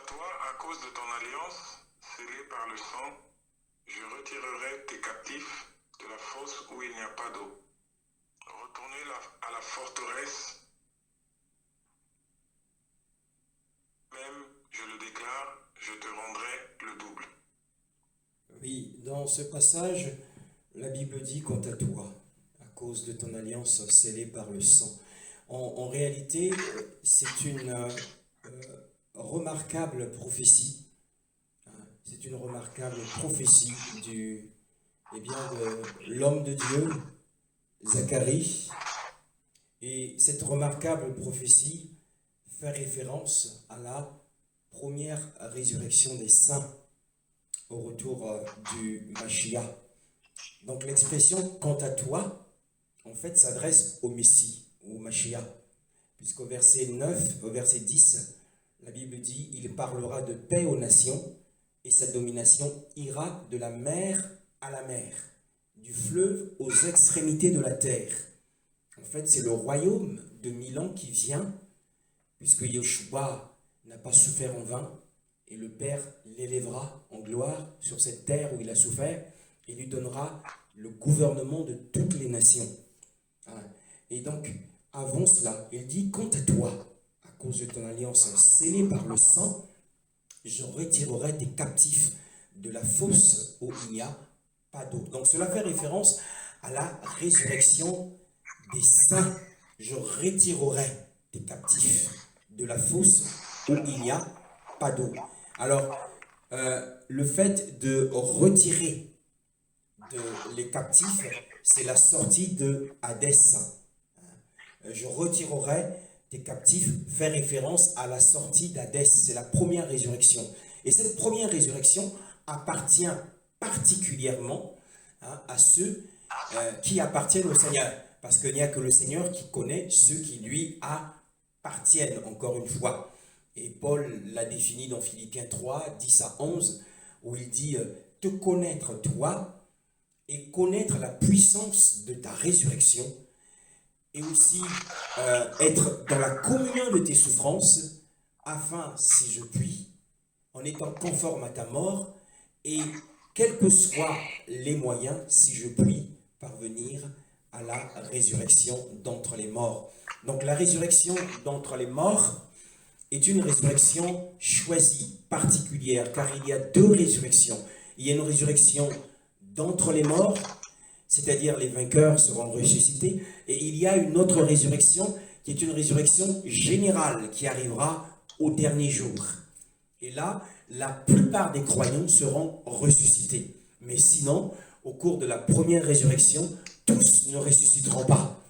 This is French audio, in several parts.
à toi, à cause de ton alliance, scellée par le sang, je retirerai tes captifs de la fosse où il n'y a pas d'eau. Retournez à la forteresse, même, je le déclare, je te rendrai le double. Oui, dans ce passage, la Bible dit quant à toi, à cause de ton alliance scellée par le sang. En réalité, c'est une remarquable prophétie. Hein. C'est une remarquable prophétie de l'homme de Dieu, Zacharie. Et cette remarquable prophétie fait référence à la première résurrection des saints au retour du Mashiach. Donc l'expression quant à toi, en fait, s'adresse au Messie, au Mashiach. Puisqu'au verset 9, au verset 10, la Bible dit, il parlera de paix aux nations et sa domination ira de la mer à la mer, du fleuve aux extrémités de la terre. En fait, c'est le royaume de Milan qui vient, puisque Yeshua n'a pas souffert en vain, et le Père l'élèvera en gloire sur cette terre où il a souffert, et lui donnera le gouvernement de toutes les nations. Et donc, avant cela, il dit, quant à toi, à cause de ton alliance scellée par le sang, je retirerai tes captifs de la fosse où il n'y a pas d'eau. Donc cela fait référence à la résurrection des saints. Je retirerai tes captifs de la fosse où il n'y a pas d'eau. Alors, le fait de retirer les captifs, c'est la sortie de Hadès. Je retirerai tes captifs fait référence à la sortie d'Hadès. C'est la première résurrection. Et cette première résurrection appartient particulièrement à ceux qui appartiennent au Seigneur. Parce qu'il n'y a que le Seigneur qui connaît ceux qui lui appartiennent, encore une fois. Et Paul l'a défini dans Philippiens 3, 10 à 11, où il dit te connaître toi et connaître la puissance de ta résurrection et aussi être dans la communion de tes souffrances, afin, si je puis, en étant conforme à ta mort, et quels que soient les moyens, si je puis, parvenir à la résurrection d'entre les morts. Donc la résurrection d'entre les morts est une résurrection choisie, particulière, car il y a deux résurrections. Il y a une résurrection d'entre les morts, c'est-à-dire les vainqueurs seront ressuscités, et il y a une autre résurrection qui est une résurrection générale qui arrivera au dernier jour. Et là, la plupart des croyants seront ressuscités. Mais sinon, au cours de la première résurrection, tous ne ressusciteront pas.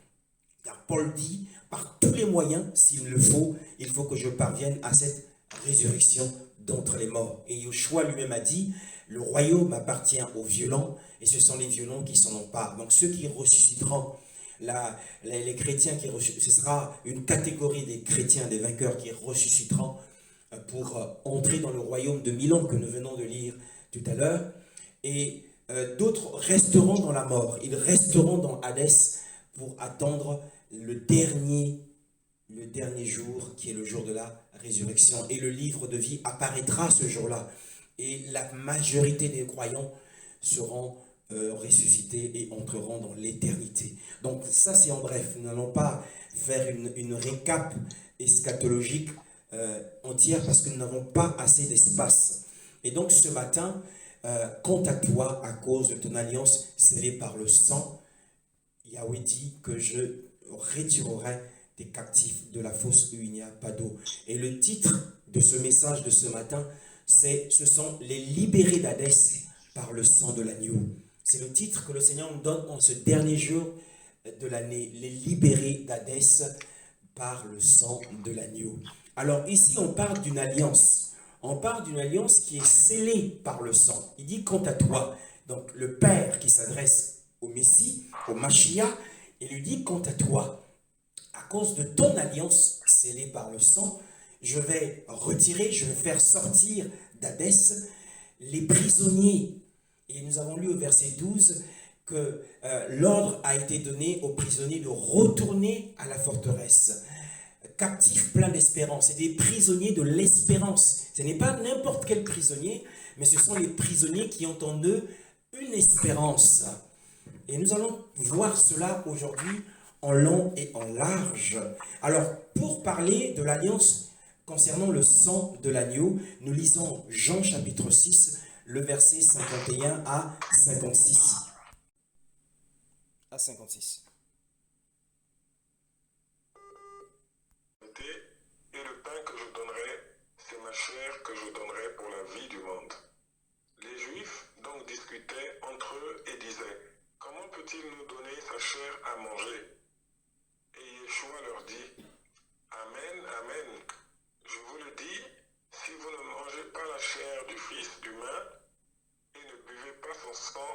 Car Paul dit, par tous les moyens, s'il le faut, il faut que je parvienne à cette résurrection d'entre les morts. Et Yoshua lui-même a dit, le royaume appartient aux violents, et ce sont les violents qui s'en emparent. Donc ceux qui ressusciteront, les chrétiens qui ressusciteront, ce sera une catégorie des chrétiens, des vainqueurs qui ressusciteront pour entrer dans le royaume de Milan que nous venons de lire tout à l'heure. Et d'autres resteront dans la mort, ils resteront dans Hadès pour attendre le dernier jour qui est le jour de la résurrection. Et le livre de vie apparaîtra ce jour-là. Et la majorité des croyants seront ressuscités et entreront dans l'éternité. Donc ça c'est en bref. Nous n'allons pas faire une récap eschatologique entière parce que nous n'avons pas assez d'espace. Et donc ce matin, quant à toi, à cause de ton alliance scellée par le sang, Yahweh dit que je retirerai tes captifs de la fosse où il n'y a pas d'eau. Et le titre de ce message de ce matin, ce sont les libérés d'Hadès par le sang de l'agneau. C'est le titre que le Seigneur nous donne en ce dernier jour de l'année, les libérés d'Hadès par le sang de l'agneau. Alors ici, on parle d'une alliance. On parle d'une alliance qui est scellée par le sang. Il dit quant à toi. Donc le Père qui s'adresse au Messie, au Mashiach, il lui dit quant à toi, à cause de ton alliance scellée par le sang, je vais retirer, je vais faire sortir d'Hadès les prisonniers. Et nous avons lu au verset 12 que l'ordre a été donné aux prisonniers de retourner à la forteresse. captifs pleins d'espérance. C'est des prisonniers de l'espérance. Ce n'est pas n'importe quel prisonnier, mais ce sont les prisonniers qui ont en eux une espérance. Et nous allons voir cela aujourd'hui en long et en large. Alors, pour parler de l'alliance concernant le sang de l'agneau, nous lisons Jean chapitre 6, le verset 51 à 56. À 56. Et le pain que je donnerai, c'est ma chair que je donnerai pour la vie du monde. Les Juifs donc discutaient entre eux et disaient, comment peut-il nous donner sa chair à manger? Et Yeshua leur dit, Amen, Amen, je vous le dis, si vous ne mangez pas la chair du Fils humain et ne buvez pas son sang,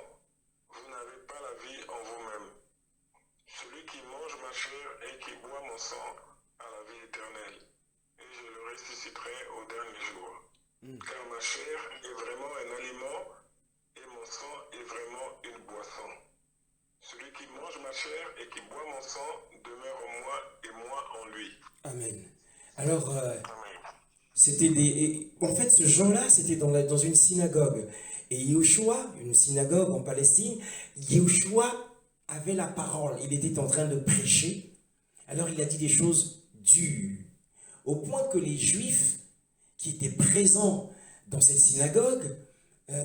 vous n'avez pas la vie en vous-même. Celui qui mange ma chair et qui boit mon sang a la vie éternelle, et je le ressusciterai au dernier jour. Car ma chair est vraiment un aliment et mon sang est vraiment une boisson. Celui qui mange ma chair et qui boit mon sang demeure en moi et moi en lui. Amen. Alors, Amen. c'était des... En fait, ce Jean-là, c'était dans une synagogue. Et Yeshua, une synagogue en Palestine, Yeshua avait la parole. Il était en train de prêcher. Alors, il a dit des choses dures. Au point que les Juifs qui étaient présents dans cette synagogue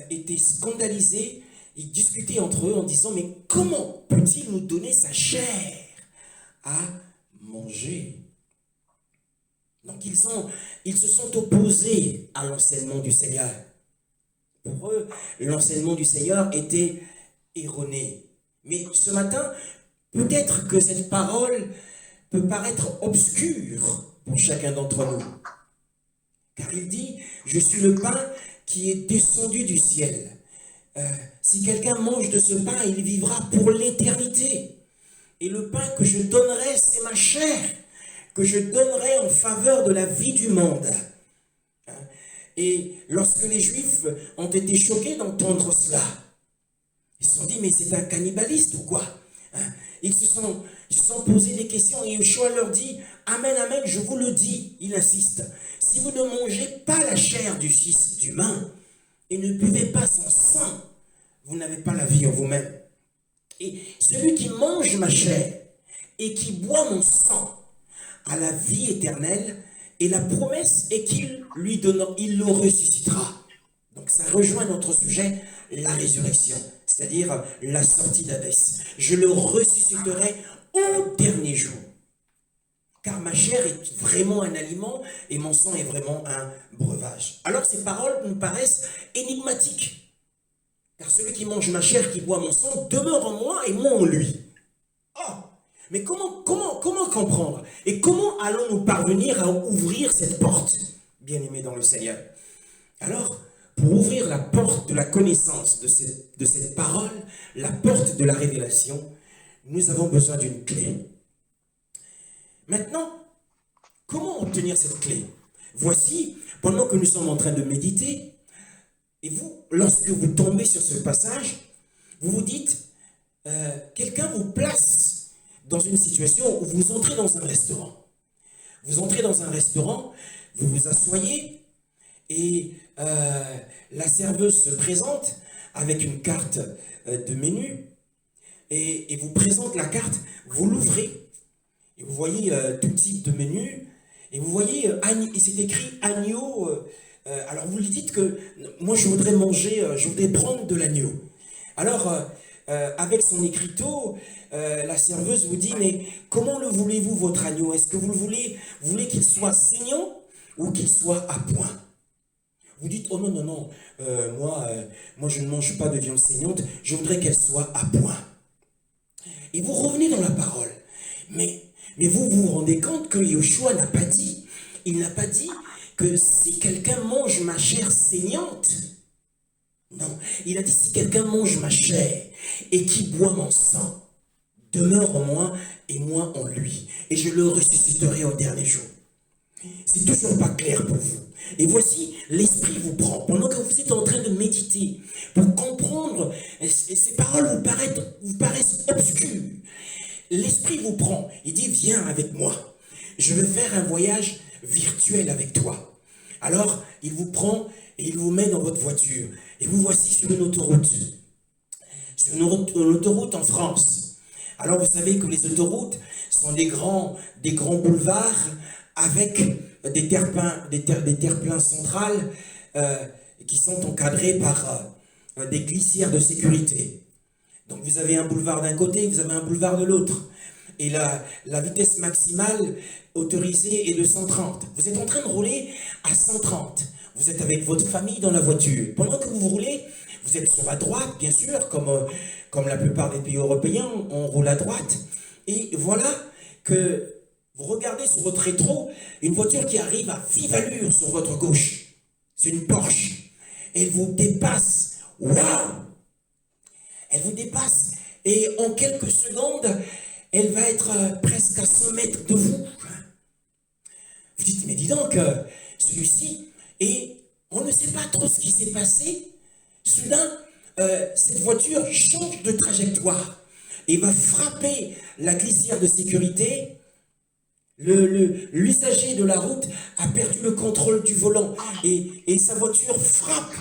étaient scandalisés. Ils discutaient entre eux en disant, mais comment peut-il nous donner sa chair à manger? Donc ils se sont opposés à l'enseignement du Seigneur. Pour eux, l'enseignement du Seigneur était erroné. Mais ce matin, peut-être que cette parole peut paraître obscure pour chacun d'entre nous. Car il dit, je suis le pain qui est descendu du ciel. Si quelqu'un mange de ce pain, il vivra pour l'éternité. Et le pain que je donnerai, c'est ma chair, que je donnerai en faveur de la vie du monde. Et lorsque les Juifs ont été choqués d'entendre cela, ils se sont dit, mais c'est un cannibaliste ou quoi? Ils se sont posé des questions et Yeshua leur dit, Amen, Amen, je vous le dis, il insiste, si vous ne mangez pas la chair du Fils humain et ne buvez pas son sang, vous n'avez pas la vie en vous-même. Et celui qui mange ma chair et qui boit mon sang a la vie éternelle, et la promesse est qu'il lui donne, il le ressuscitera. Donc ça rejoint notre sujet, la résurrection, c'est-à-dire la sortie d'Hadès. Je le ressusciterai au dernier jour. Car ma chair est vraiment un aliment et mon sang est vraiment un breuvage. Alors ces paroles nous paraissent énigmatiques. Car celui qui mange ma chair, qui boit mon sang, demeure en moi et moi en lui. Oh, mais comment comprendre? Et comment allons-nous parvenir à ouvrir cette porte, bien-aimés dans le Seigneur? Alors, pour ouvrir la porte de la connaissance de cette parole, la porte de la révélation, nous avons besoin d'une clé. Maintenant, comment obtenir cette clé? Voici, pendant que nous sommes en train de méditer, et vous, lorsque vous tombez sur ce passage, vous vous dites, quelqu'un vous place dans une situation où vous entrez dans un restaurant. Vous entrez dans un restaurant, vous vous asseyez, et la serveuse se présente avec une carte de menu, et vous présente la carte, vous l'ouvrez, et vous voyez tout type de menu, et vous voyez, c'est écrit agneau. Alors vous lui dites que moi je voudrais manger, je voudrais prendre de l'agneau. Alors avec son écriteau, la serveuse vous dit, mais comment le voulez-vous votre agneau? Est-ce que vous voulez qu'il soit saignant ou qu'il soit à point? Vous dites, oh non, moi je ne mange pas de viande saignante, je voudrais qu'elle soit à point. Et vous revenez dans la parole. Mais vous vous rendez compte que Yeshua n'a pas dit, il n'a pas dit que si quelqu'un mange ma chair saignante, non, il a dit si quelqu'un mange ma chair et qui boit mon sang, demeure en moi et moi en lui, et je le ressusciterai au dernier jour. C'est toujours pas clair pour vous. Et voici, l'esprit vous prend, pendant que vous êtes en train de méditer, pour comprendre, ces paroles vous paraissent obscures. L'esprit vous prend, il dit, viens avec moi. je vais faire un voyage virtuel avec toi. Alors, il vous prend et il vous met dans votre voiture. Et vous voici sur une autoroute. Sur une autoroute en France. Alors, vous savez que les autoroutes sont des grands boulevards avec des terre-pleins centrales qui sont encadrés par des glissières de sécurité. Donc vous avez un boulevard d'un côté, vous avez un boulevard de l'autre. Et la vitesse maximale autorisée est de 130. Vous êtes en train de rouler à 130. Vous êtes avec votre famille dans la voiture. Pendant que vous roulez, vous êtes sur la droite, bien sûr, comme la plupart des pays européens, on roule à droite. Et voilà que vous regardez sur votre rétro une voiture qui arrive à vive allure sur votre gauche. C'est une Porsche. Elle vous dépasse. Waouh! Elle vous dépasse. Et en quelques secondes, elle va être presque à 100 mètres de vous. Vous dites, mais dis donc, celui-ci, et on ne sait pas trop ce qui s'est passé. Soudain, cette voiture change de trajectoire et va frapper la glissière de sécurité. L'usager de la route a perdu le contrôle du volant et sa voiture frappe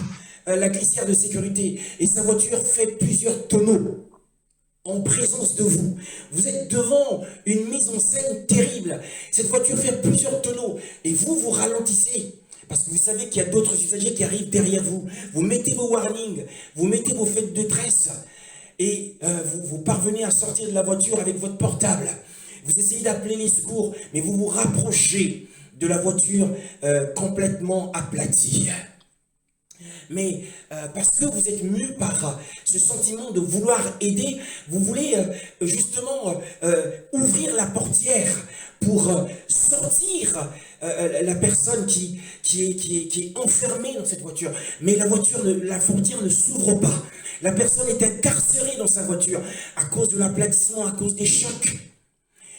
la glissière de sécurité et sa voiture fait plusieurs tonneaux en présence de vous. Vous êtes devant une mise en scène terrible. Cette voiture fait plusieurs tonneaux et vous ralentissez parce que vous savez qu'il y a d'autres usagers qui arrivent derrière vous. Vous mettez vos warnings, vous mettez vos feux de tresse et vous parvenez à sortir de la voiture avec votre portable. Vous essayez d'appeler les secours, mais vous vous rapprochez de la voiture complètement aplatie. Mais parce que vous êtes mu par ce sentiment de vouloir aider, vous voulez justement ouvrir la portière pour sortir la personne qui est enfermée dans cette voiture. Mais la portière ne s'ouvre pas. La personne est incarcérée dans sa voiture à cause de l'aplatissement, à cause des chocs.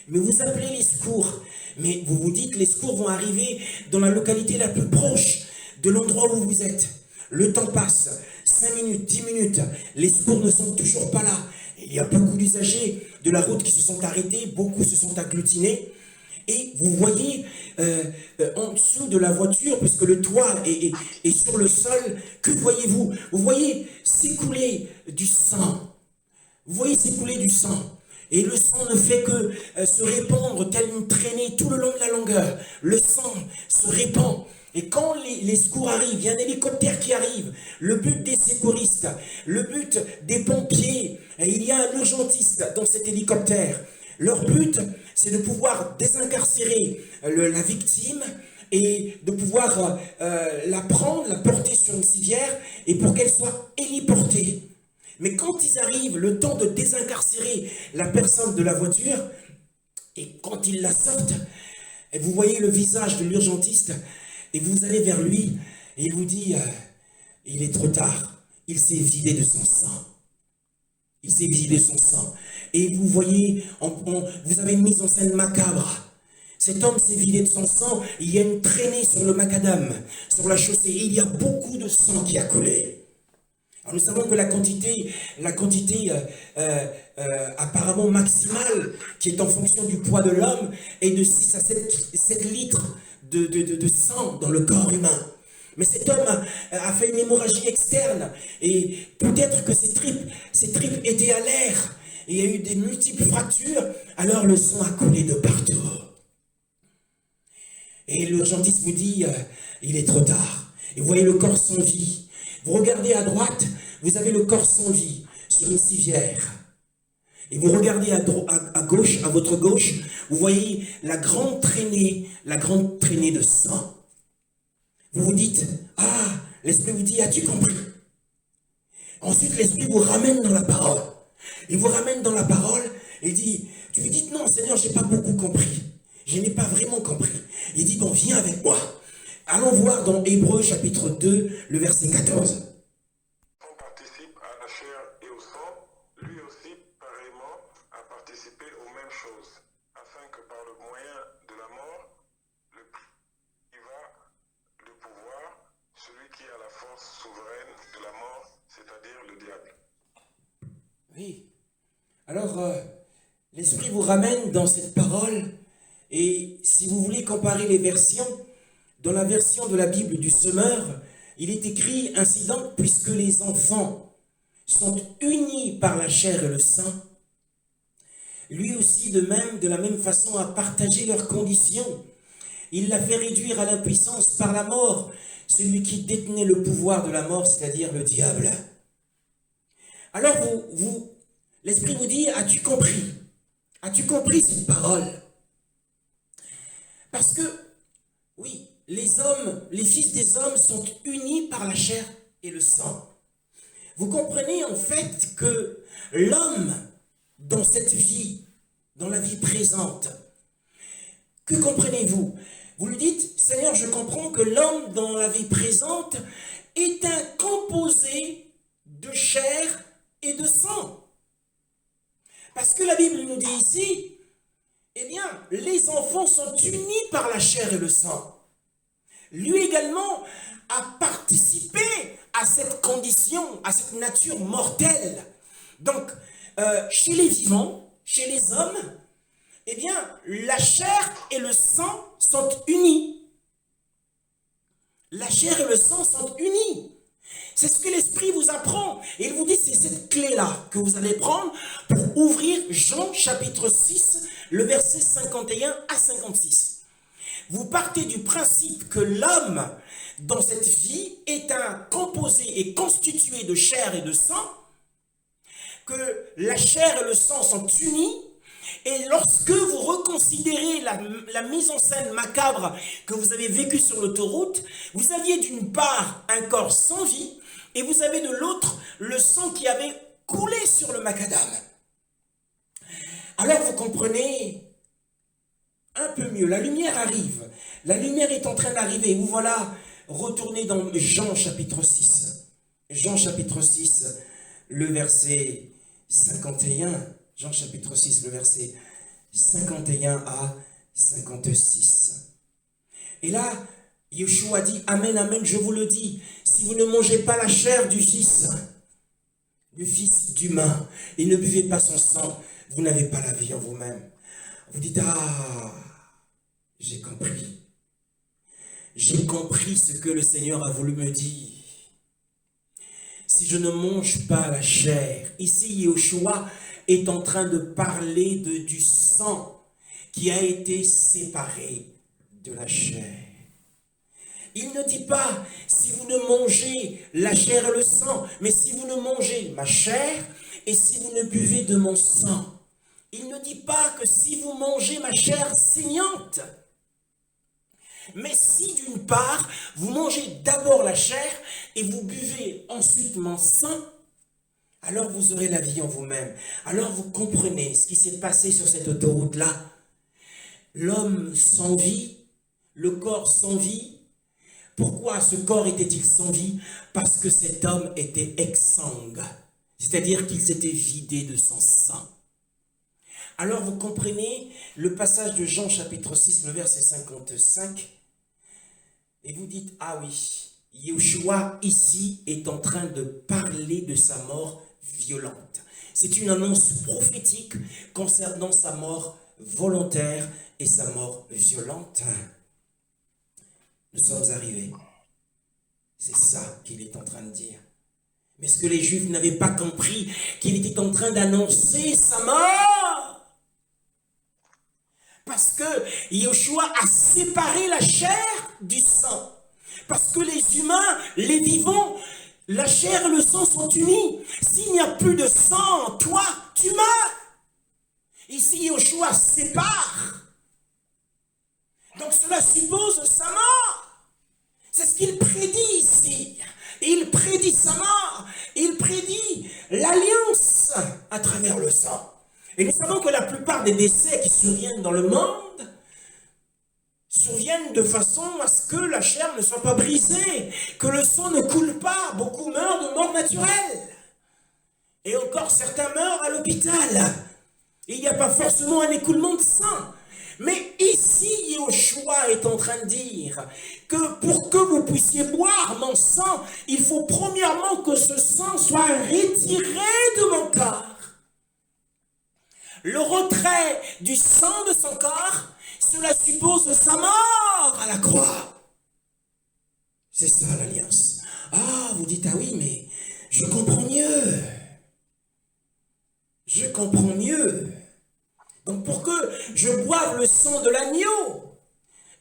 Mais vous appelez les secours, mais vous vous dites les secours vont arriver dans la localité la plus proche de l'endroit où vous êtes. Le temps passe, 5 minutes, 10 minutes, les secours ne sont toujours pas là. Il y a beaucoup d'usagers de la route qui se sont arrêtés, beaucoup se sont agglutinés. Et vous voyez en dessous de la voiture, puisque le toit est sur le sol, que voyez-vous? Vous voyez s'écouler du sang. Vous voyez s'écouler du sang. Et le sang ne fait que se répandre telle une traînée tout le long de la longueur. Le sang se répand. Et quand les secours arrivent, il y a un hélicoptère qui arrive. Le but des secouristes, le but des pompiers, et il y a un urgentiste dans cet hélicoptère. Leur but, c'est de pouvoir désincarcérer la victime et de pouvoir la prendre, la porter sur une civière et pour qu'elle soit héliportée. Mais quand ils arrivent, le temps de désincarcérer la personne de la voiture, et quand ils la sortent, et vous voyez le visage de l'urgentiste, et vous allez vers lui, et il vous dit, il est trop tard, il s'est vidé de son sang. Il s'est vidé de son sang. Et vous voyez, vous avez une mise en scène macabre. Cet homme s'est vidé de son sang, il y a une traînée sur le macadam, sur la chaussée, et il y a beaucoup de sang qui a coulé. Alors nous savons que la quantité apparemment maximale, qui est en fonction du poids de l'homme, est de 6 à 7 litres de sang dans le corps humain. Mais cet homme a fait une hémorragie externe, et peut-être que ses tripes étaient à l'air, et il y a eu des multiples fractures, alors le sang a coulé de partout. Et l'urgentiste vous dit, il est trop tard, et vous voyez le corps sans vie. Vous regardez à droite, vous avez le corps sans vie sur une civière. Et vous regardez à gauche, à votre gauche, vous voyez la grande traînée de sang. Vous vous dites, ah, l'esprit vous dit, as-tu compris? Ensuite, l'esprit vous ramène dans la parole. Il vous ramène dans la parole et dit, tu lui dis, non, Seigneur, je n'ai pas beaucoup compris. Je n'ai pas vraiment compris. Il dit, bon, viens avec moi. Allons voir dans Hébreux chapitre 2, le verset 14. On participe à la chair et au sang, lui aussi, pareillement, a participé aux mêmes choses, afin que par le moyen de la mort, le priva de pouvoir, celui qui a la force souveraine de la mort, c'est-à-dire le diable. Oui. Alors, l'Esprit vous ramène dans cette parole Et si vous voulez comparer les versions, dans la version de la Bible du Semeur, il est écrit ainsi donc, puisque les enfants sont unis par la chair et le sang, lui aussi de la même façon a partagé leurs conditions. Il l'a fait réduire à l'impuissance par la mort, celui qui détenait le pouvoir de la mort, c'est-à-dire le diable. Alors l'Esprit vous dit, as-tu compris? As-tu compris cette parole? Parce que, oui, les hommes, les fils des hommes sont unis par la chair et le sang. Vous comprenez en fait que l'homme, dans cette vie, dans la vie présente, que comprenez-vous? Vous lui dites, Seigneur, je comprends que l'homme dans la vie présente est un composé de chair et de sang. Parce que la Bible nous dit ici, eh bien, les enfants sont unis par la chair et le sang. Lui également a participé à cette condition, à cette nature mortelle. Donc, chez les vivants, chez les hommes, eh bien, la chair et le sang sont unis. La chair et le sang sont unis. C'est ce que l'Esprit vous apprend. Et il vous dit, c'est cette clé-là que vous allez prendre pour ouvrir Jean chapitre 6, le verset 51 à 56. Vous partez du principe que l'homme, dans cette vie, est un composé et constitué de chair et de sang, que la chair et le sang sont unis, et lorsque vous reconsidérez la mise en scène macabre que vous avez vécue sur l'autoroute, vous aviez d'une part un corps sans vie, et vous avez de l'autre le sang qui avait coulé sur le macadam. Alors vous comprenez un peu mieux, la lumière arrive, la lumière est en train d'arriver, vous voilà retournez dans Jean chapitre 6, Jean chapitre 6, le verset 51, Jean chapitre 6, le verset 51 à 56. Et là, Yeshua dit, Amen, Amen, je vous le dis, si vous ne mangez pas la chair du Fils d'humain, et ne buvez pas son sang, vous n'avez pas la vie en vous-même. Vous dites, ah, j'ai compris. J'ai compris ce que le Seigneur a voulu me dire. Si je ne mange pas la chair, ici Yeshua est en train de parler du sang qui a été séparé de la chair. Il ne dit pas si vous ne mangez la chair et le sang, mais si vous ne mangez ma chair et si vous ne buvez de mon sang. Il ne dit pas que si vous mangez ma chair saignante, mais si d'une part, vous mangez d'abord la chair et vous buvez ensuite mon sang, alors vous aurez la vie en vous-même. Alors vous comprenez ce qui s'est passé sur cette autoroute-là. L'homme sans vie, le corps sans vie. Pourquoi ce corps était-il sans vie? Parce que cet homme était exsangue, c'est-à-dire qu'il s'était vidé de son sang. Alors vous comprenez le passage de Jean chapitre 6, le verset 55, et vous dites, ah oui, Yeshua ici est en train de parler de sa mort violente. C'est une annonce prophétique concernant sa mort volontaire et sa mort violente. Nous sommes arrivés. C'est ça qu'il est en train de dire. Mais ce que les Juifs n'avaient pas compris, qu'il était en train d'annoncer sa mort. Parce que Yeshua a séparé la chair du sang. Parce que les humains, les vivants, la chair et le sang sont unis. S'il n'y a plus de sang en toi, tu meurs. Ici, Yeshua sépare. Donc cela suppose sa mort. C'est ce qu'il prédit ici. Et il prédit sa mort. Il prédit l'alliance à travers le sang. Et nous savons que la plupart des décès qui surviennent dans le monde surviennent de façon à ce que la chair ne soit pas brisée, que le sang ne coule pas. Beaucoup meurent de mort naturelle. Et encore certains meurent à l'hôpital. Il n'y a pas forcément un écoulement de sang. Mais ici, Yeshua est en train de dire que pour que vous puissiez boire mon sang, il faut premièrement que ce sang soit retiré de mon corps. Le retrait du sang de son corps cela suppose sa mort à la croix. C'est ça l'alliance. Ah, vous dites, ah oui, mais je comprends mieux. Je comprends mieux. Donc pour que je boive le sang de l'agneau,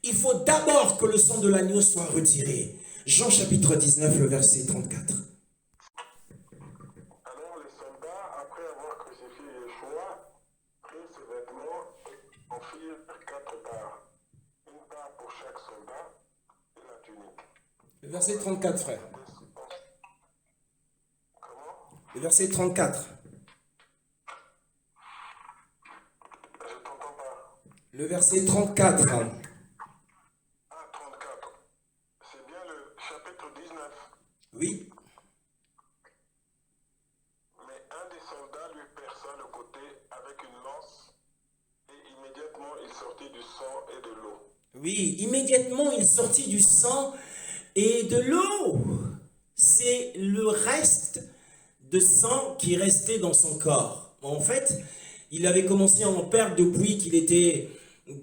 il faut d'abord que le sang de l'agneau soit retiré. Jean chapitre 19, le verset 34. Alors les soldats, après avoir crucifié Yeshua, prirent ses vêtements et en firent 4 parts. Une part pour chaque soldat et la tunique. Le verset 34, frère. Comment? Le verset 34. Je t'entends pas. Le verset 34. Ah, 34. C'est bien le chapitre 19. Oui. Mais un des soldats lui perça le côté avec une lance, et immédiatement il sortit du sang et de l'eau. Oui, immédiatement il sortit du sang et de l'eau. C'est le reste de sang qui restait dans son corps. En fait, il avait commencé à en perdre depuis qu'il était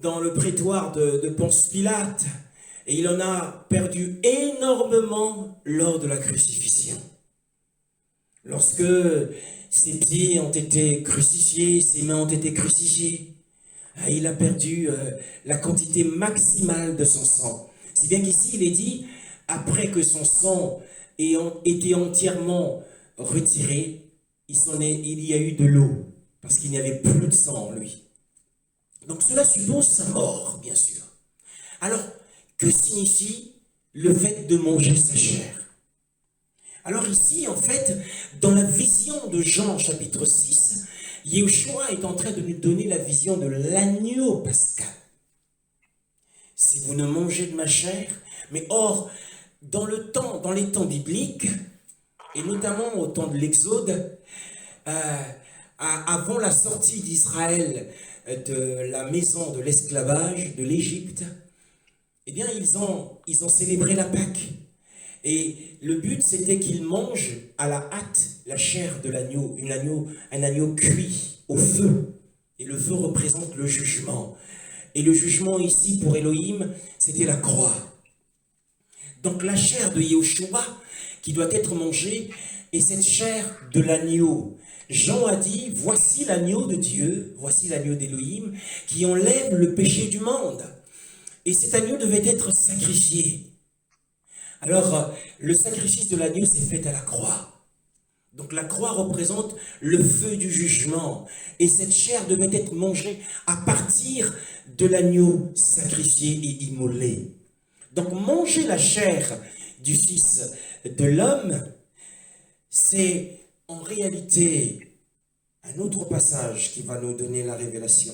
dans le prétoire de Ponce Pilate. Et il en a perdu énormément lors de la crucifixion. Lorsque ses pieds ont été crucifiés, ses mains ont été crucifiées, il a perdu la quantité maximale de son sang. Si bien qu'ici, il est dit, après que son sang ait été entièrement retiré, il y a eu de l'eau, parce qu'il n'y avait plus de sang en lui. Donc cela suppose sa mort, bien sûr. Alors, que signifie le fait de manger sa chair? Alors ici, en fait, dans la vision de Jean chapitre 6, Yeshua est en train de nous donner la vision de l'agneau pascal. Si vous ne mangez de ma chair, mais or, dans les temps bibliques, et notamment au temps de l'Exode, avant la sortie d'Israël de la maison de l'esclavage de l'Égypte, eh bien, ils ont célébré la Pâque. Et le but, c'était qu'ils mangent à la hâte la chair de l'agneau, un agneau cuit au feu. Et le feu représente le jugement. Et le jugement ici, pour Elohim, c'était la croix. Donc la chair de Yeshua, qui doit être mangée, est cette chair de l'agneau. Jean a dit, voici l'agneau de Dieu, voici l'agneau d'Elohim, qui enlève le péché du monde. Et cet agneau devait être sacrifié. Alors, le sacrifice de l'agneau s'est fait à la croix. Donc la croix représente le feu du jugement. Et cette chair devait être mangée à partir de l'agneau sacrifié et immolé. Donc manger la chair du Fils de l'homme, c'est en réalité un autre passage qui va nous donner la révélation.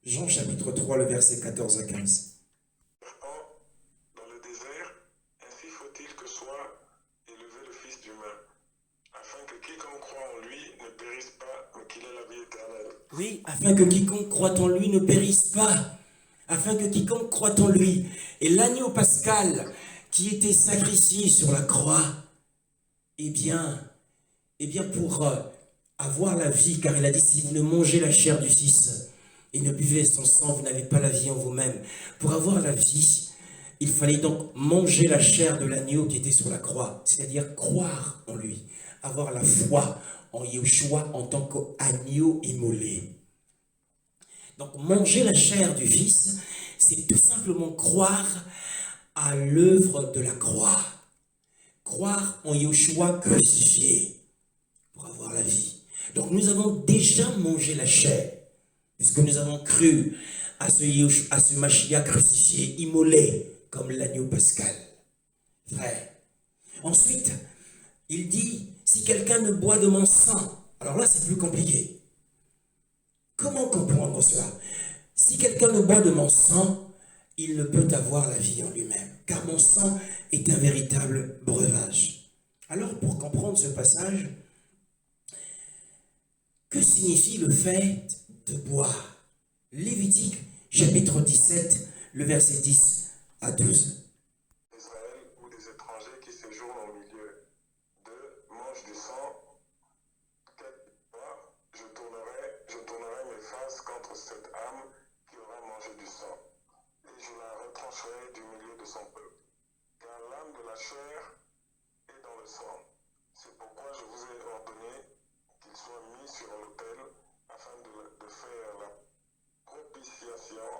Jean chapitre 3, le verset 14 à 15. Dans le désert, ainsi faut-il que soit élevé le Fils d'humain, afin que quiconque croit en lui ne périsse pas, mais qu'il ait la vie éternelle. Oui, afin que quiconque croit en lui ne périsse pas, afin que quiconque croit en lui. Et l'agneau pascal qui était sacrifié sur la croix, eh bien pour avoir la vie, car il a dit, si vous ne mangez la chair du Fils et ne buvez son sang, vous n'avez pas la vie en vous-même. Pour avoir la vie, il fallait donc manger la chair de l'agneau qui était sur la croix, c'est-à-dire croire en lui, avoir la foi en Yeshua en tant qu'agneau immolé. Donc manger la chair du Fils, c'est tout simplement croire à l'œuvre de la croix. Croire en Yeshua crucifié pour avoir la vie. Donc nous avons déjà mangé la chair, puisque nous avons cru à ce Mashiach crucifié, immolé, comme l'agneau pascal. Frère. Ensuite, il dit, si quelqu'un ne boit de mon sang, alors là c'est plus compliqué. Comment comprendre cela? Si quelqu'un ne boit de mon sang, il ne peut avoir la vie en lui-même, car mon sang est un véritable breuvage. Alors, pour comprendre ce passage, que signifie le fait de boire? Lévitique, chapitre 17, le verset 10 à 12. Israël ou des étrangers qui séjournent au milieu d'eux mangent du sang, je tournerai mes faces contre cette âme qui aura mangé du sang. et je la retrancherai du milieu de son peuple. Car l'âme de la chair est dans le sang. C'est pourquoi je vous ai ordonné qu'il soit mis sur l'autel afin de faire la propitiation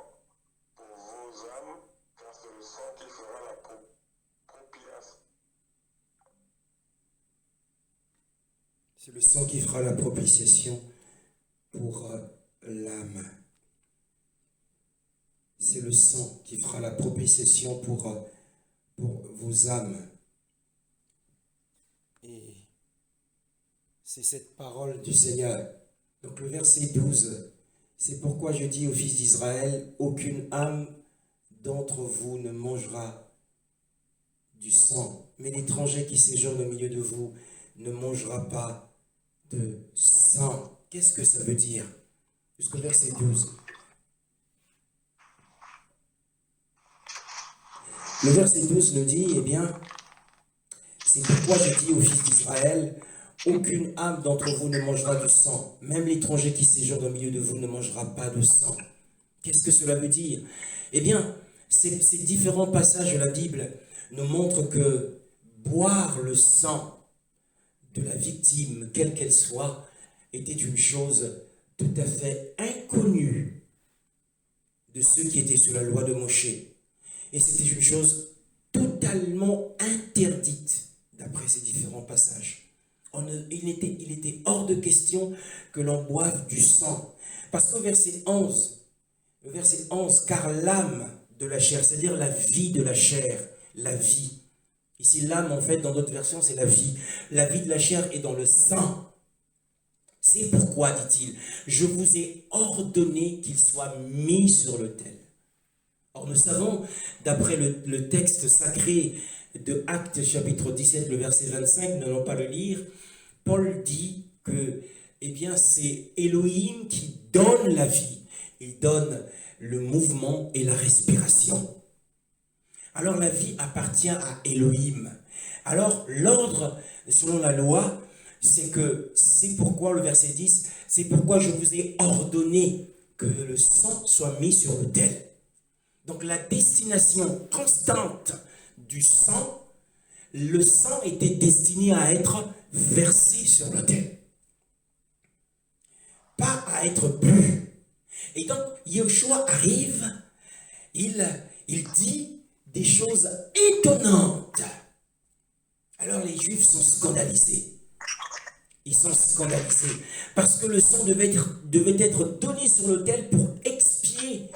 pour vos âmes, car c'est le sang qui fera la propitiation. C'est le sang qui fera la propitiation pour l'âme. C'est le sang qui fera la propitiation pour vos âmes. Et c'est cette parole du Seigneur. Donc le verset 12, c'est pourquoi je dis aux fils d'Israël, aucune âme d'entre vous ne mangera du sang, mais l'étranger qui séjourne au milieu de vous ne mangera pas de sang. Qu'est-ce que ça veut dire? Jusqu'au verset 12. Le verset 12 nous dit, eh bien, c'est pourquoi je dis aux fils d'Israël, aucune âme d'entre vous ne mangera du sang, même l'étranger qui séjourne au milieu de vous ne mangera pas de sang. Qu'est-ce que cela veut dire? Eh bien, ces différents passages de la Bible nous montrent que boire le sang de la victime, quelle qu'elle soit, était une chose tout à fait inconnue de ceux qui étaient sous la loi de Moshe. Et c'était une chose totalement interdite d'après ces différents passages. Il était hors de question que l'on boive du sang. Parce qu'au verset 11, car l'âme de la chair, c'est-à-dire la vie de la chair, la vie. Ici, l'âme, en fait, dans d'autres versions, c'est la vie. La vie de la chair est dans le sang. C'est pourquoi, dit-il, je vous ai ordonné qu'il soit mis sur l'autel. Or, nous savons, d'après le texte sacré de Actes chapitre 17, le verset 25, nous n'allons pas le lire, Paul dit que, eh bien, c'est Elohim qui donne la vie. Il donne le mouvement et la respiration. Alors la vie appartient à Elohim. Alors l'ordre, selon la loi, c'est pourquoi, le verset 10, c'est pourquoi je vous ai ordonné que le sang soit mis sur l'autel. Donc la destination constante du sang, le sang était destiné à être versé sur l'autel. Pas à être bu. Et donc, Yeshua arrive, il dit des choses étonnantes. Alors les Juifs sont scandalisés. Ils sont scandalisés parce que le sang devait être donné sur l'autel pour expier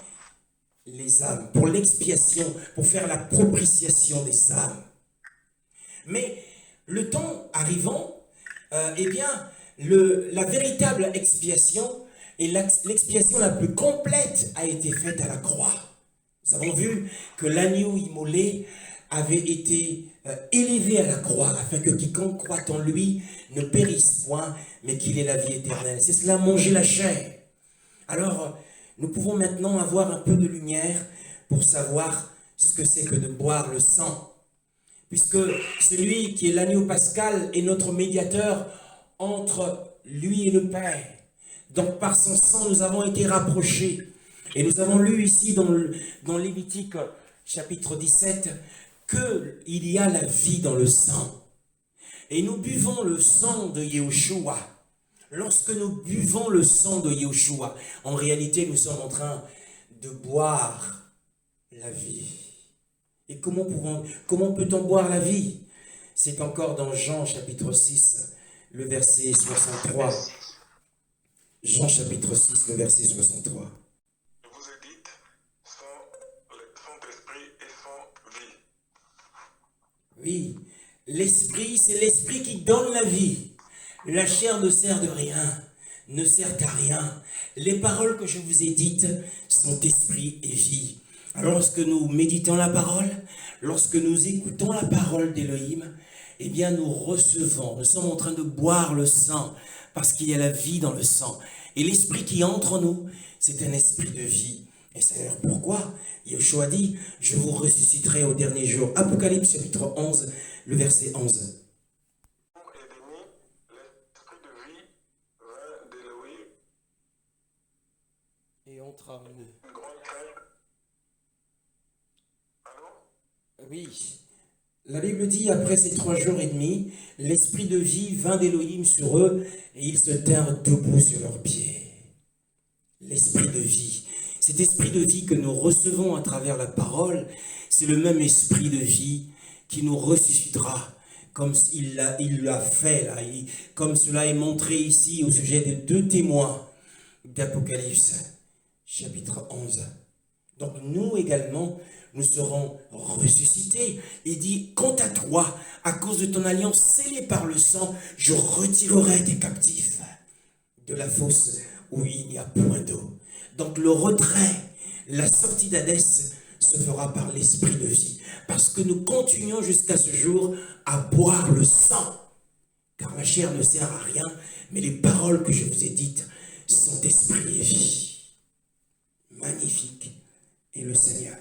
les âmes, pour l'expiation, pour faire la propitiation des âmes. Mais le temps arrivant, eh bien, la véritable expiation et l'expiation la plus complète a été faite à la croix. Nous avons vu que l'agneau immolé avait été élevé à la croix afin que quiconque croit en lui ne périsse point, mais qu'il ait la vie éternelle. C'est cela, manger la chair. Alors, nous pouvons maintenant avoir un peu de lumière pour savoir ce que c'est que de boire le sang. Puisque celui qui est l'agneau pascal est notre médiateur entre lui et le Père. Donc par son sang, nous avons été rapprochés. Et nous avons lu ici dans Lévitique chapitre 17 qu'il y a la vie dans le sang. Et nous buvons le sang de Yeshua. Lorsque nous buvons le sang de Yeshua, en réalité, nous sommes en train de boire la vie. Et comment peut-on boire la vie? C'est encore dans Jean chapitre 6, le verset 63. Jean chapitre 6, le verset 63. Je vous ai dit, sans esprit et sans vie. Oui, l'esprit, c'est l'esprit qui donne la vie. La chair ne sert de rien, ne sert à rien. Les paroles que je vous ai dites sont esprit et vie. Alors lorsque nous méditons la parole, lorsque nous écoutons la parole d'Élohim, eh bien nous recevons, nous sommes en train de boire le sang, parce qu'il y a la vie dans le sang. Et l'esprit qui entre en nous, c'est un esprit de vie. Et c'est d'ailleurs pourquoi Yeshua dit, je vous ressusciterai au dernier jour. Apocalypse chapitre 11, le verset 11. Et entra en nous. Une grande crainte Oui, la Bible dit, après ces 3 jours et demi, l'esprit de vie vint d'Élohim sur eux et ils se tinrent debout sur leurs pieds. L'esprit de vie. Cet esprit de vie que nous recevons à travers la parole, c'est le même esprit de vie qui nous ressuscitera, comme il l'a fait, là, comme cela est montré ici au sujet des 2 témoins d'Apocalypse, chapitre 11. Donc nous également, nous serons ressuscités. Il dit, quant à toi, à cause de ton alliance scellée par le sang, je retirerai tes captifs de la fosse où il n'y a point d'eau. Donc le retrait, la sortie d'Hadès se fera par l'esprit de vie. Parce que nous continuons jusqu'à ce jour à boire le sang. Car la chair ne sert à rien, mais les paroles que je vous ai dites sont esprit et vie. Magnifique est le Seigneur.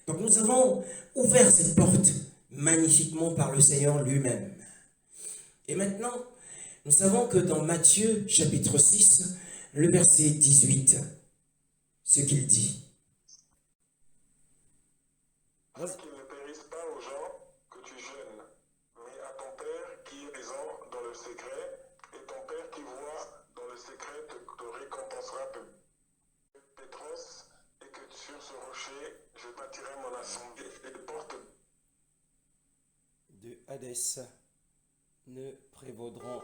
Donc nous avons ouvert cette porte magnifiquement par le Seigneur lui-même. Et maintenant, nous savons que dans Matthieu chapitre 6, le verset 18, ce qu'il dit. Qu'il ne périsse pas aux gens que tu gênes, mais à ton Père qui est présent dans le secret, et ton Père qui voit dans le secret te récompensera. Pétros, et que sur ce rocher, je bâtirai mon assemblée et les portes de Hadès ne prévaudront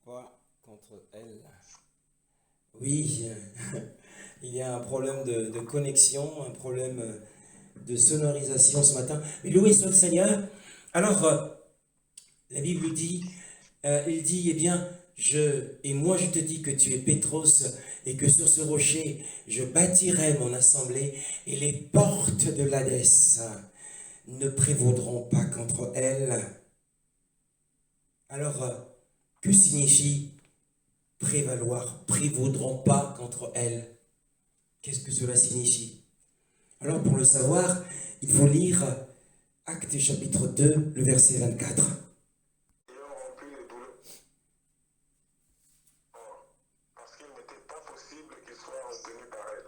pas contre elle. Oui, il y a un problème de connexion, un problème de sonorisation ce matin. Mais loué soit le Seigneur. Alors, la Bible dit, il dit, eh bien, moi je te dis que tu es Pétros et que sur ce rocher, je bâtirai mon assemblée et les portes de l'Hadès ne prévaudront pas contre elle. Alors, que signifie prévaloir, prévaudront pas contre elle? Qu'est-ce que cela signifie? Alors, pour le savoir, il faut lire Actes chapitre 2, le verset 24. ayant rempli les douleurs. Parce qu'il n'était pas possible qu'il soit retenu par elle.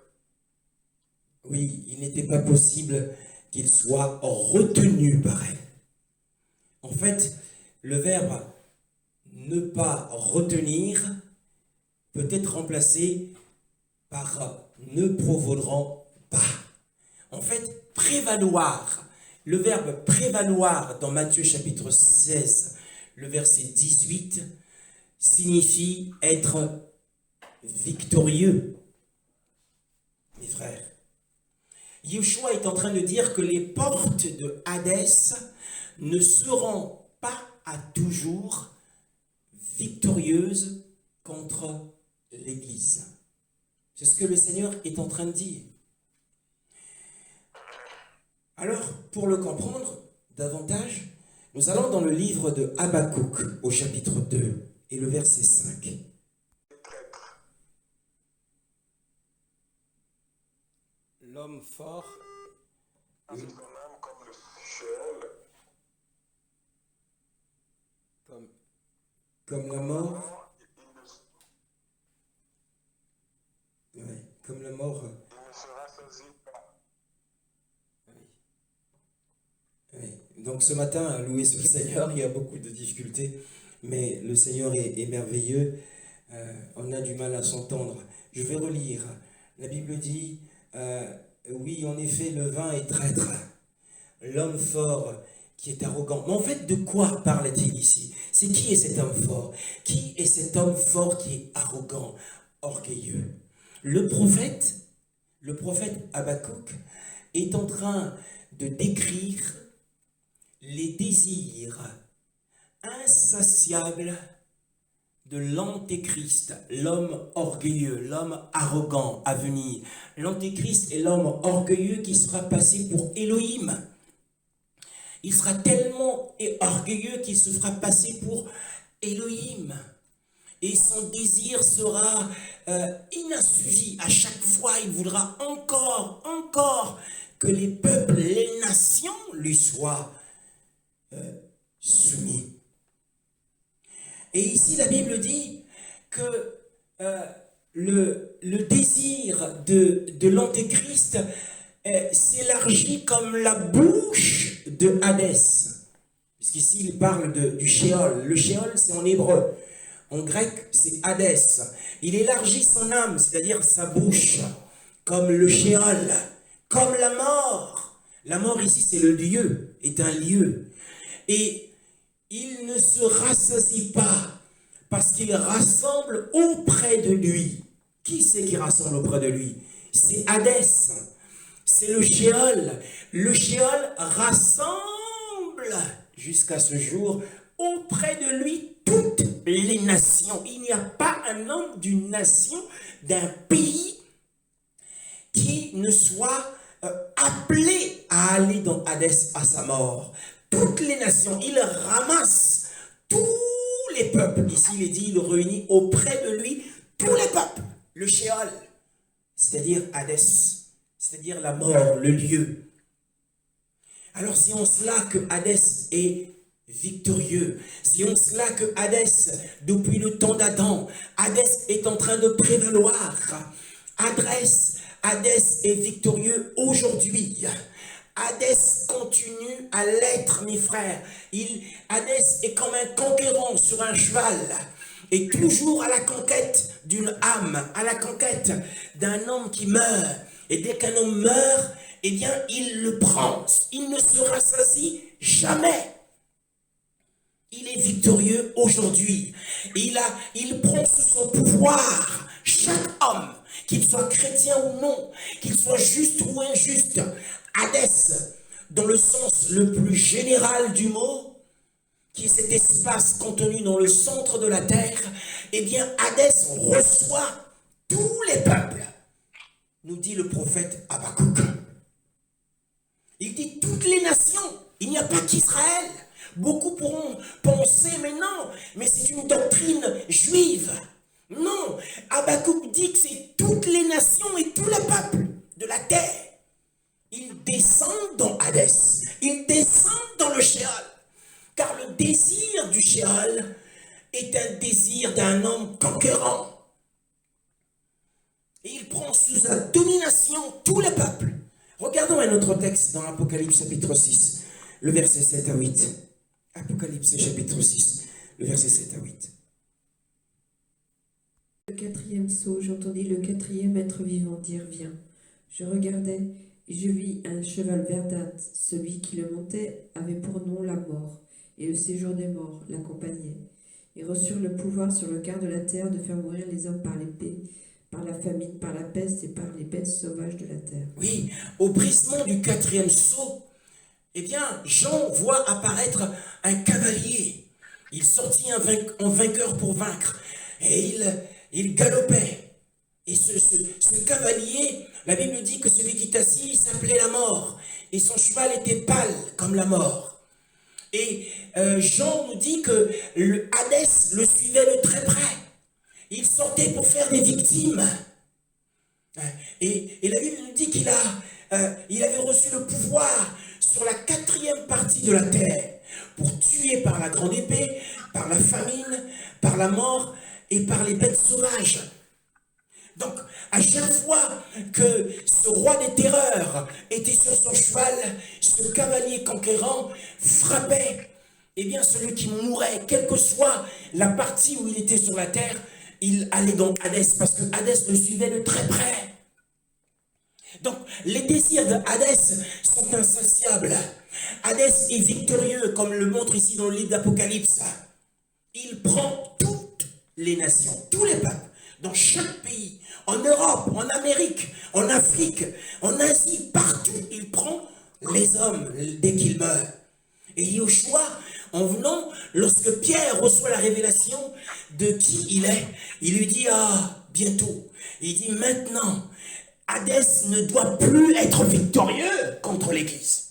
Oui, il n'était pas possible qu'il soit retenu par elle. En fait, le verbe ne pas retenir peut être remplacé par ne prévaudront pas. En fait, prévaloir, le verbe prévaloir dans Matthieu chapitre 16, le verset 18, signifie être victorieux. Mes frères, Yeshua est en train de dire que les portes de Hadès ne seront pas à toujours victorieuses contre l'Église. C'est ce que le Seigneur est en train de dire. Alors, pour le comprendre davantage, nous allons dans le livre de Habakkuk au chapitre 2 et le verset 5. Les traîtres. L'homme fort, Son âme comme le Sheol, comme la mort, mort, comme la mort. il ne sera saisi pas. Oui. Donc ce matin, loué soit le Seigneur, il y a beaucoup de difficultés, mais le Seigneur est merveilleux. On a du mal à s'entendre. Je vais relire. La Bible dit, oui, en effet, le vain est traître. L'homme fort qui est arrogant. Mais en fait, de quoi parle-t-il ici? C'est qui est cet homme fort? Qui est cet homme fort qui est arrogant, orgueilleux? Le prophète Habakkuk est en train de décrire les désirs insatiables de l'antéchrist, l'homme orgueilleux, l'homme arrogant à venir. L'antéchrist est l'homme orgueilleux qui sera passé pour Elohim. Il sera tellement orgueilleux qu'il se fera passer pour Elohim. Et son désir sera inassouvi. À chaque fois, il voudra encore que les peuples, les nations lui soient soumis. Et ici, la Bible dit que le désir de l'antéchrist s'élargit comme la bouche de Hadès. Puisqu'ici, il parle du Sheol. Le Sheol, c'est en hébreu. En grec, c'est Hadès. Il élargit son âme, c'est-à-dire sa bouche, comme le Sheol, comme la mort. La mort ici, c'est le lieu, est un lieu. Et il ne se rassasie pas, parce qu'il rassemble auprès de lui. Qui c'est qui rassemble auprès de lui? C'est Hadès. C'est le Sheol. Le Sheol rassemble jusqu'à ce jour auprès de lui toutes les nations. Il n'y a pas un homme d'une nation, d'un pays qui ne soit appelé à aller dans Hadès à sa mort. Toutes les nations, il ramasse tous les peuples. Ici, il est dit, il réunit auprès de lui tous les peuples. Le Sheol, c'est-à-dire Hadès, c'est-à-dire la mort, le lieu. Alors c'est en cela que Hadès est victorieux. C'est en cela que Hadès, depuis le temps d'Adam, Hadès est en train de prévaloir. Hadès est victorieux aujourd'hui. Hadès continue à l'être, mes frères. Hadès est comme un conquérant sur un cheval. Et toujours à la conquête d'une âme, à la conquête d'un homme qui meurt. Et dès qu'un homme meurt, eh bien, il le prend. Il ne se rassasie jamais. Il est victorieux aujourd'hui. Il prend sous son pouvoir chaque homme, qu'il soit chrétien ou non, qu'il soit juste ou injuste. Hadès, dans le sens le plus général du mot, qui est cet espace contenu dans le centre de la terre, eh bien, Hadès reçoit tous les peuples, nous dit le prophète Habakkuk. Il dit toutes les nations, il n'y a pas qu'Israël. Beaucoup pourront penser, mais non, mais c'est une doctrine juive. Non, Habakkuk dit que c'est toutes les nations et tous les peuples de la terre. Ils descendent dans Hadès, ils descendent dans le Sheol. Car le désir du Sheol est un désir d'un homme conquérant. Et il prend sous sa domination tous les peuples. Regardons un autre texte dans Apocalypse chapitre 6, le verset 7 à 8. Apocalypse chapitre 6, le verset 7 à 8. Le quatrième sceau, j'entendis le quatrième être vivant dire « Viens ». Je regardai et je vis un cheval verdâtre. Celui qui le montait avait pour nom la mort. Et le séjour des morts l'accompagnait. Ils reçurent le pouvoir sur le quart de la terre de faire mourir les hommes par l'épée, par la famine, par la peste et par les bêtes sauvages de la terre. Oui, au brisement du quatrième sceau, eh bien, Jean voit apparaître un cavalier. Il sortit en vainqueur pour vaincre. Et il galopait. Et ce cavalier, la Bible dit que celui qui est assis s'appelait la mort. Et son cheval était pâle comme la mort. Et Jean nous dit que Hadès le suivait de très près. Il sortait pour faire des victimes. Et la Bible nous dit qu'il avait reçu le pouvoir sur la quatrième partie de la terre pour tuer par la grande épée, par la famine, par la mort et par les bêtes sauvages. Donc, à chaque fois que ce roi des terreurs était sur son cheval, ce cavalier conquérant frappait, eh bien celui qui mourait, quelle que soit la partie où il était sur la terre, il allait dans Hadès, parce que Hadès le suivait de très près. Donc, les désirs de Hadès sont insatiables. Hadès est victorieux, comme le montre ici dans le livre d'Apocalypse. Il prend toutes les nations, tous les peuples, dans chaque pays, en Europe, en Amérique, en Afrique, en Asie, partout, il prend les hommes dès qu'ils meurent. Et Yoshua, en venant, lorsque Pierre reçoit la révélation de qui il est, il lui dit, bientôt. Il dit, maintenant, Hadès ne doit plus être victorieux contre l'Église.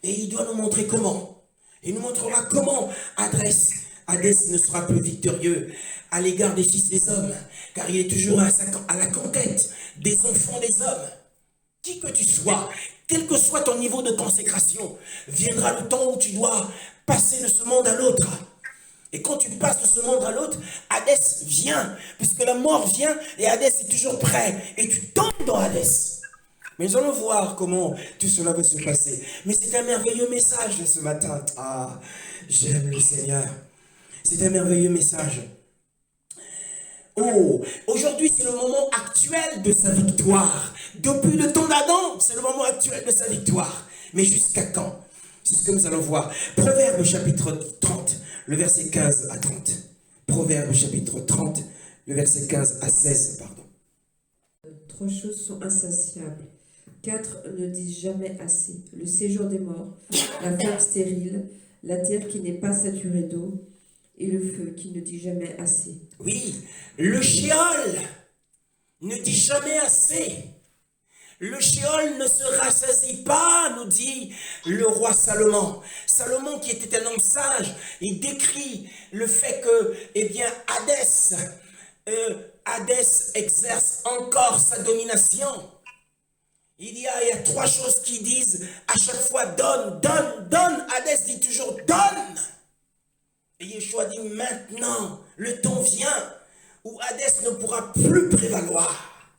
Et il doit nous montrer comment. Il nous montrera comment Hadès ne sera plus victorieux à l'égard des fils des hommes, car il est toujours à la conquête des enfants des hommes. Qui que tu sois, quel que soit ton niveau de consécration, viendra le temps où tu dois passer de ce monde à l'autre. Et quand tu passes de ce monde à l'autre, Hadès vient, puisque la mort vient et Hadès est toujours prêt. Et tu tombes dans Hadès. Mais nous allons voir comment tout cela va se passer. Mais c'est un merveilleux message ce matin. Ah, j'aime le Seigneur. C'est un merveilleux message. Oh, aujourd'hui c'est le moment actuel de sa victoire. Depuis le temps d'Adam, c'est le moment actuel de sa victoire. Mais jusqu'à quand? C'est ce que nous allons voir. Proverbe chapitre 30, le verset 15 à 30. Proverbe chapitre 30, le verset 15 à 16, pardon. 3 choses sont insatiables. 4 ne disent jamais assez. Le séjour des morts, la femme stérile, la terre qui n'est pas saturée d'eau, et le feu qui ne dit jamais assez. Oui, le Sheol ne dit jamais assez. Le Sheol ne se rassasie pas, nous dit le roi Salomon. Salomon, qui était un homme sage, il décrit le fait que, eh bien, Hadès exerce encore sa domination. Il y a 3 choses qui disent à chaque fois donne, donne, donne. Hadès dit toujours donne. Et Yeshua dit maintenant, le temps vient où Hadès ne pourra plus prévaloir.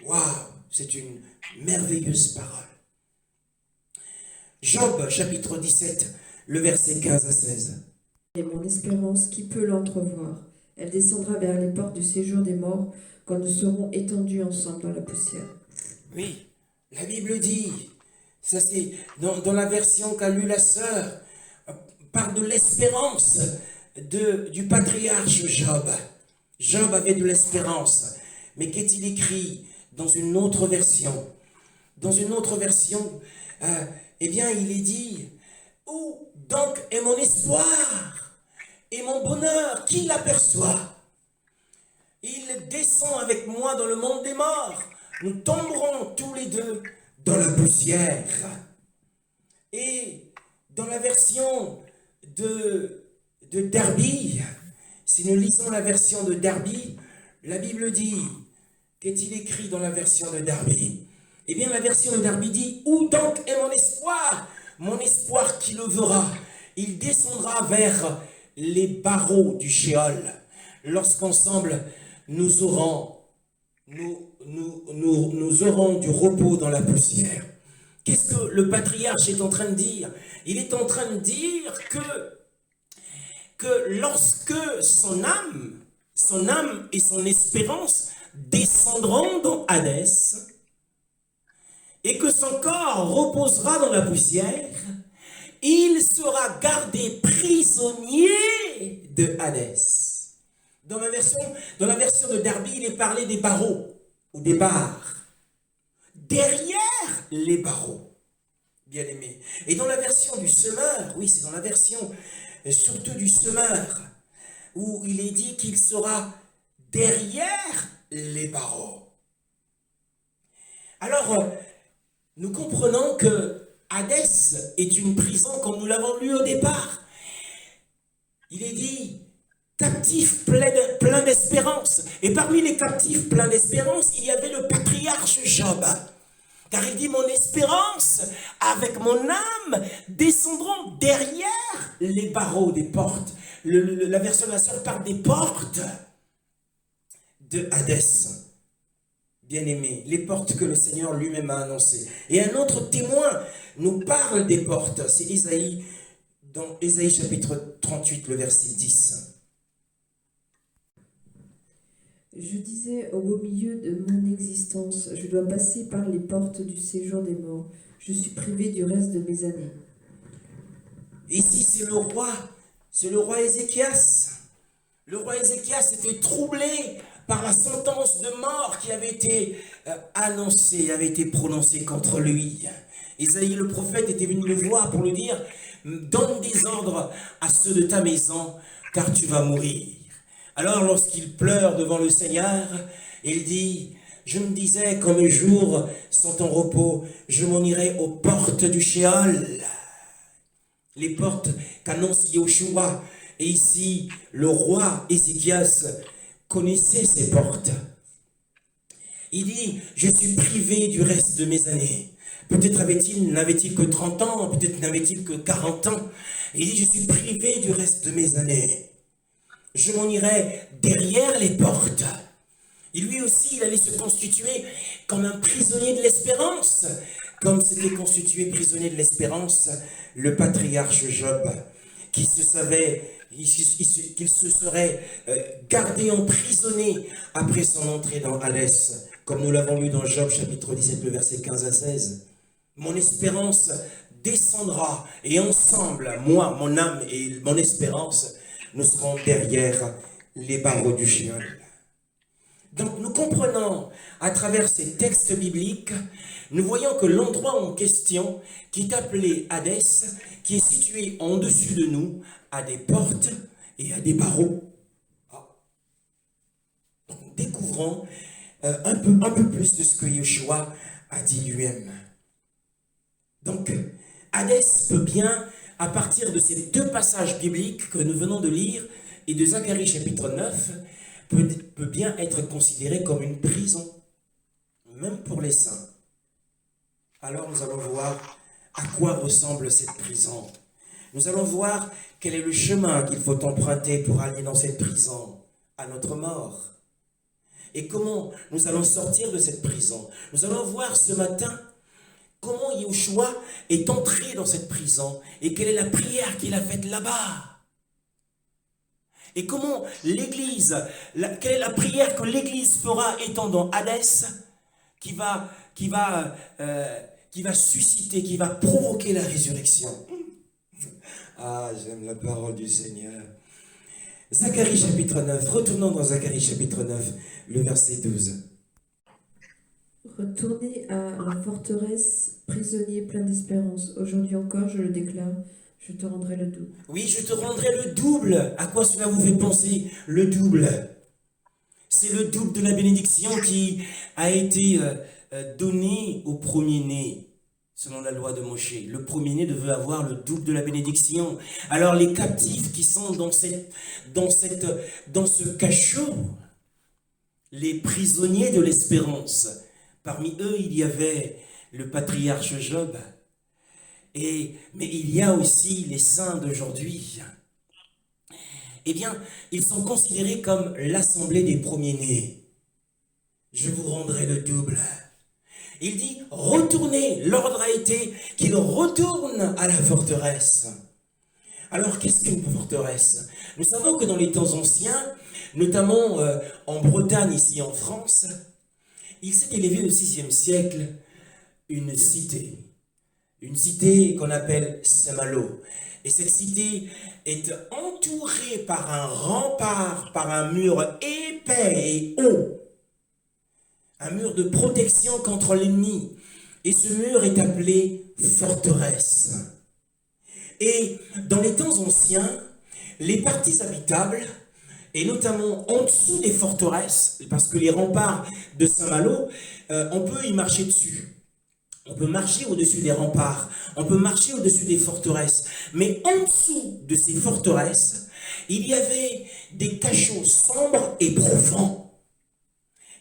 Waouh, c'est une merveilleuse parole. Job, chapitre 17, le verset 15 à 16. Et mon espérance, qui peut l'entrevoir? Elle descendra vers les portes du séjour des morts quand nous serons étendus ensemble dans la poussière. Oui, la Bible dit, ça c'est dans la version qu'a lue la sœur, parle de l'espérance du patriarche Job. Job avait de l'espérance. Mais qu'est-il écrit dans une autre version? Dans une autre version, eh bien, il est dit, où donc est mon espoir et mon bonheur? Qui l'aperçoit? Il descend avec moi dans le monde des morts. Nous tomberons tous les deux dans la poussière. Et dans la version de Darby, si nous lisons la version de Darby, la Bible dit, qu'est-il écrit dans la version de Darby? Eh bien, la version de Darby dit, où donc est mon espoir? Mon espoir qui le verra. Il descendra vers les barreaux du Sheol, lorsqu'ensemble nous aurons du repos dans la poussière. Qu'est-ce que le patriarche est en train de dire? Il est en train de dire que lorsque son âme et son espérance descendront dans Hadès, et que son corps reposera dans la poussière, il sera gardé prisonnier de Hadès. Dans la version de Darby, il est parlé des barreaux, ou des barres. Derrière les barreaux, bien aimé. Et dans la version du semeur, oui, c'est dans la version surtout du semeur, où il est dit qu'il sera derrière les barreaux. Alors, nous comprenons que Hadès est une prison comme nous l'avons lu au départ. Il est dit captif plein d'espérance. Et parmi les captifs pleins d'espérance, il y avait le patriarche Job. Car il dit, mon espérance avec mon âme descendront derrière les barreaux des portes. La version de la sœur parle des portes de Hadès. Bien-aimés, les portes que le Seigneur lui-même a annoncées. Et un autre témoin nous parle des portes. C'est Isaïe, dans Isaïe chapitre 38, le verset 10. Je disais au beau milieu de mon existence, je dois passer par les portes du séjour des morts. Je suis privé du reste de mes années. Ici, c'est le roi Ézéchias. Le roi Ézéchias était troublé par la sentence de mort qui avait été annoncée, avait été prononcée contre lui. Isaïe le prophète était venu le voir pour lui dire, donne des ordres à ceux de ta maison, car tu vas mourir. Alors, lorsqu'il pleure devant le Seigneur, il dit, je me disais, quand mes jours sont en repos, je m'en irai aux portes du Sheol. Les portes qu'annonce Yeshua. Et ici, le roi Ézéchias connaissait ces portes. Il dit, je suis privé du reste de mes années. Peut-être n'avait-il que 30 ans, peut-être n'avait-il que 40 ans. Il dit, je suis privé du reste de mes années. Je m'en irai derrière les portes. lui aussi, il allait se constituer comme un prisonnier de l'espérance, comme s'était constitué prisonnier de l'espérance le patriarche Job, qui se savait, qu'il se serait gardé emprisonné après son entrée dans Hadès, comme nous l'avons lu dans Job chapitre 17, le verset 15 à 16. Mon espérance descendra et ensemble, moi, mon âme et mon espérance, nous serons derrière les barreaux du Sheol. Donc nous comprenons à travers ces textes bibliques, nous voyons que l'endroit en question, qui est appelé Hadès, qui est situé en dessus de nous, a des portes et a des barreaux. Donc découvrons un peu plus de ce que Yeshua a dit lui-même. Donc Hadès peut bien, à partir de ces deux passages bibliques que nous venons de lire, et de Zacharie chapitre 9, peut bien être considéré comme une prison, même pour les saints. Alors nous allons voir à quoi ressemble cette prison. Nous allons voir quel est le chemin qu'il faut emprunter pour aller dans cette prison, à notre mort. Et comment nous allons sortir de cette prison. Nous allons voir ce matin comment Yeshua est entré dans cette prison et quelle est la prière qu'il a faite là-bas. Et comment l'Église, quelle est la prière que l'Église fera étant dans Hadès, qui va susciter, qui va provoquer la résurrection. Ah, j'aime la parole du Seigneur. Zacharie chapitre 9, retournons dans Zacharie chapitre 9, le verset 12. Retournez à la forteresse, prisonnier plein d'espérance. Aujourd'hui encore, je le déclare, je te rendrai le double. Oui, je te rendrai le double. À quoi cela vous fait penser, le double? C'est le double de la bénédiction qui a été donné au premier-né, selon la loi de Moshe. Le premier-né devait avoir le double de la bénédiction. Alors les captifs qui sont dans ce cachot, les prisonniers de l'espérance, parmi eux il y avait le patriarche Job, mais il y a aussi les saints d'aujourd'hui. Eh bien, ils sont considérés comme l'assemblée des premiers-nés. Je vous rendrai le double. Il dit, retournez, l'ordre a été qu'il retourne à la forteresse. Alors, qu'est-ce qu'une forteresse? Nous savons que dans les temps anciens, notamment en Bretagne, ici en France, il s'est élevé au VIe siècle une cité qu'on appelle Saint-Malo. Et cette cité est entourée par un rempart, par un mur épais et haut. Un mur de protection contre l'ennemi. Et ce mur est appelé forteresse. Et dans les temps anciens, les parties habitables, et notamment en dessous des forteresses, parce que les remparts de Saint-Malo, on peut y marcher dessus. On peut marcher au-dessus des remparts, on peut marcher au-dessus des forteresses. Mais en dessous de ces forteresses, il y avait des cachots sombres et profonds.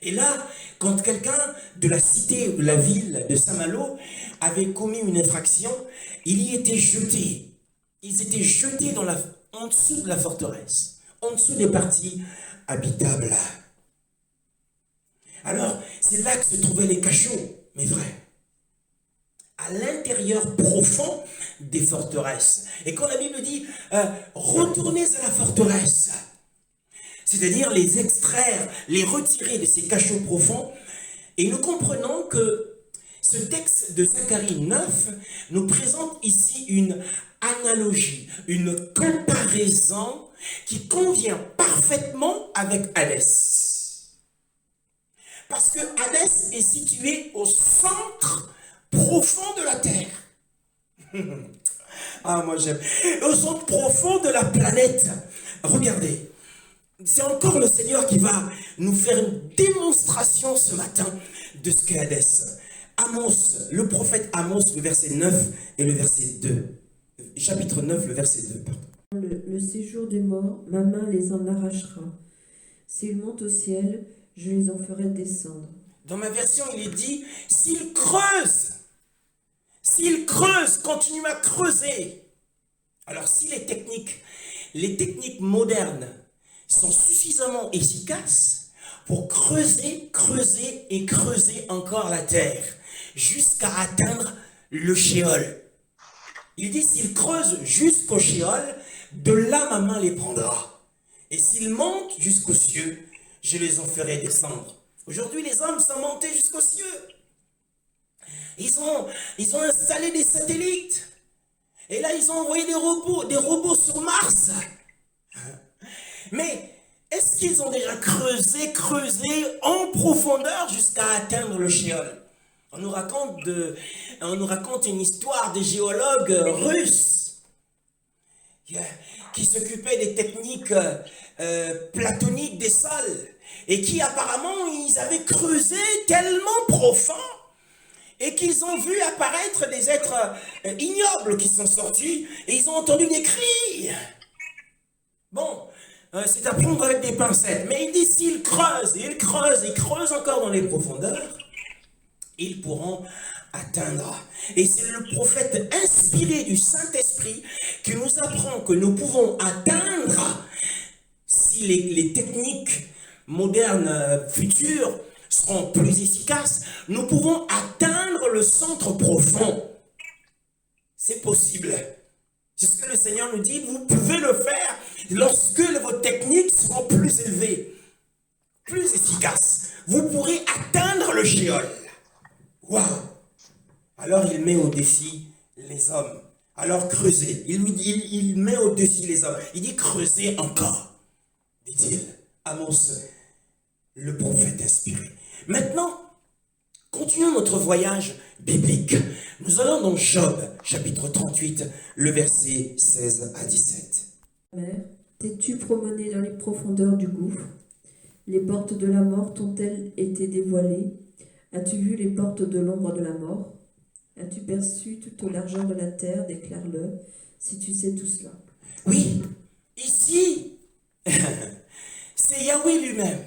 Et là, quand quelqu'un de la cité ou de la ville de Saint-Malo avait commis une infraction, il y était jeté. Ils étaient jetés en dessous de la forteresse, en dessous des parties habitables. Alors, c'est là que se trouvaient les cachots, mes frères. À l'intérieur profond des forteresses. Et quand la Bible dit retournez à la forteresse, c'est-à-dire les extraire, les retirer de ces cachots profonds, et nous comprenons que ce texte de Zacharie 9 nous présente ici une analogie, une comparaison qui convient parfaitement avec Hadès. Parce que Hadès est situé au centre profond de la terre. Ah, moi j'aime. Au centre profond de la planète. Regardez, c'est encore le Seigneur qui va nous faire une démonstration ce matin de ce qu'est Hadès. Amos, le prophète Amos, le verset 9 et le verset 2. Chapitre 9, le verset 2, pardon. Le séjour des morts, ma main les en arrachera. S'ils montent au ciel, je les en ferai descendre. Dans ma version, il est dit, s'ils creusent, continuent à creuser. Alors si les techniques modernes sont suffisamment efficaces pour creuser, creuser et creuser encore la terre, jusqu'à atteindre le Sheol. Il dit, s'ils creusent jusqu'au Sheol, de là ma main les prendra. Et s'ils montent jusqu'aux cieux, je les en ferai descendre. Aujourd'hui, les hommes sont montés jusqu'aux cieux. Ils ont installé des satellites. Et là, ils ont envoyé des robots sur Mars. Mais est-ce qu'ils ont déjà creusé en profondeur jusqu'à atteindre le Sheol? On nous raconte une histoire de géologues russes qui s'occupaient des techniques platoniques des sols et qui apparemment ils avaient creusé tellement profond et qu'ils ont vu apparaître des êtres ignobles qui sont sortis et ils ont entendu des cris. Bon, c'est à prendre avec des pincettes, mais il dit s'ils creusent, ils creusent encore dans les profondeurs, ils pourront atteindre. Et c'est le prophète inspiré du Saint-Esprit qui nous apprend que nous pouvons atteindre, si les techniques modernes futures seront plus efficaces, nous pouvons atteindre le centre profond. C'est possible. C'est ce que le Seigneur nous dit, vous pouvez le faire lorsque vos techniques seront plus élevées, plus efficaces. Vous pourrez atteindre le Sheol. Waouh! Alors il met au défi les hommes. Alors creusez. Il met au défi les hommes. Il dit creusez encore, dit-il. Amos, le prophète inspiré. Maintenant, continuons notre voyage biblique. Nous allons dans Job, chapitre 38, le verset 16 à 17. Mère, t'es-tu promené dans les profondeurs du gouffre? Les portes de la mort t'ont-elles été dévoilées? As-tu vu les portes de l'ombre de la mort? As-tu perçu toute largeur de la terre? Déclare-le, si tu sais tout cela. Oui, ici, c'est Yahweh lui-même.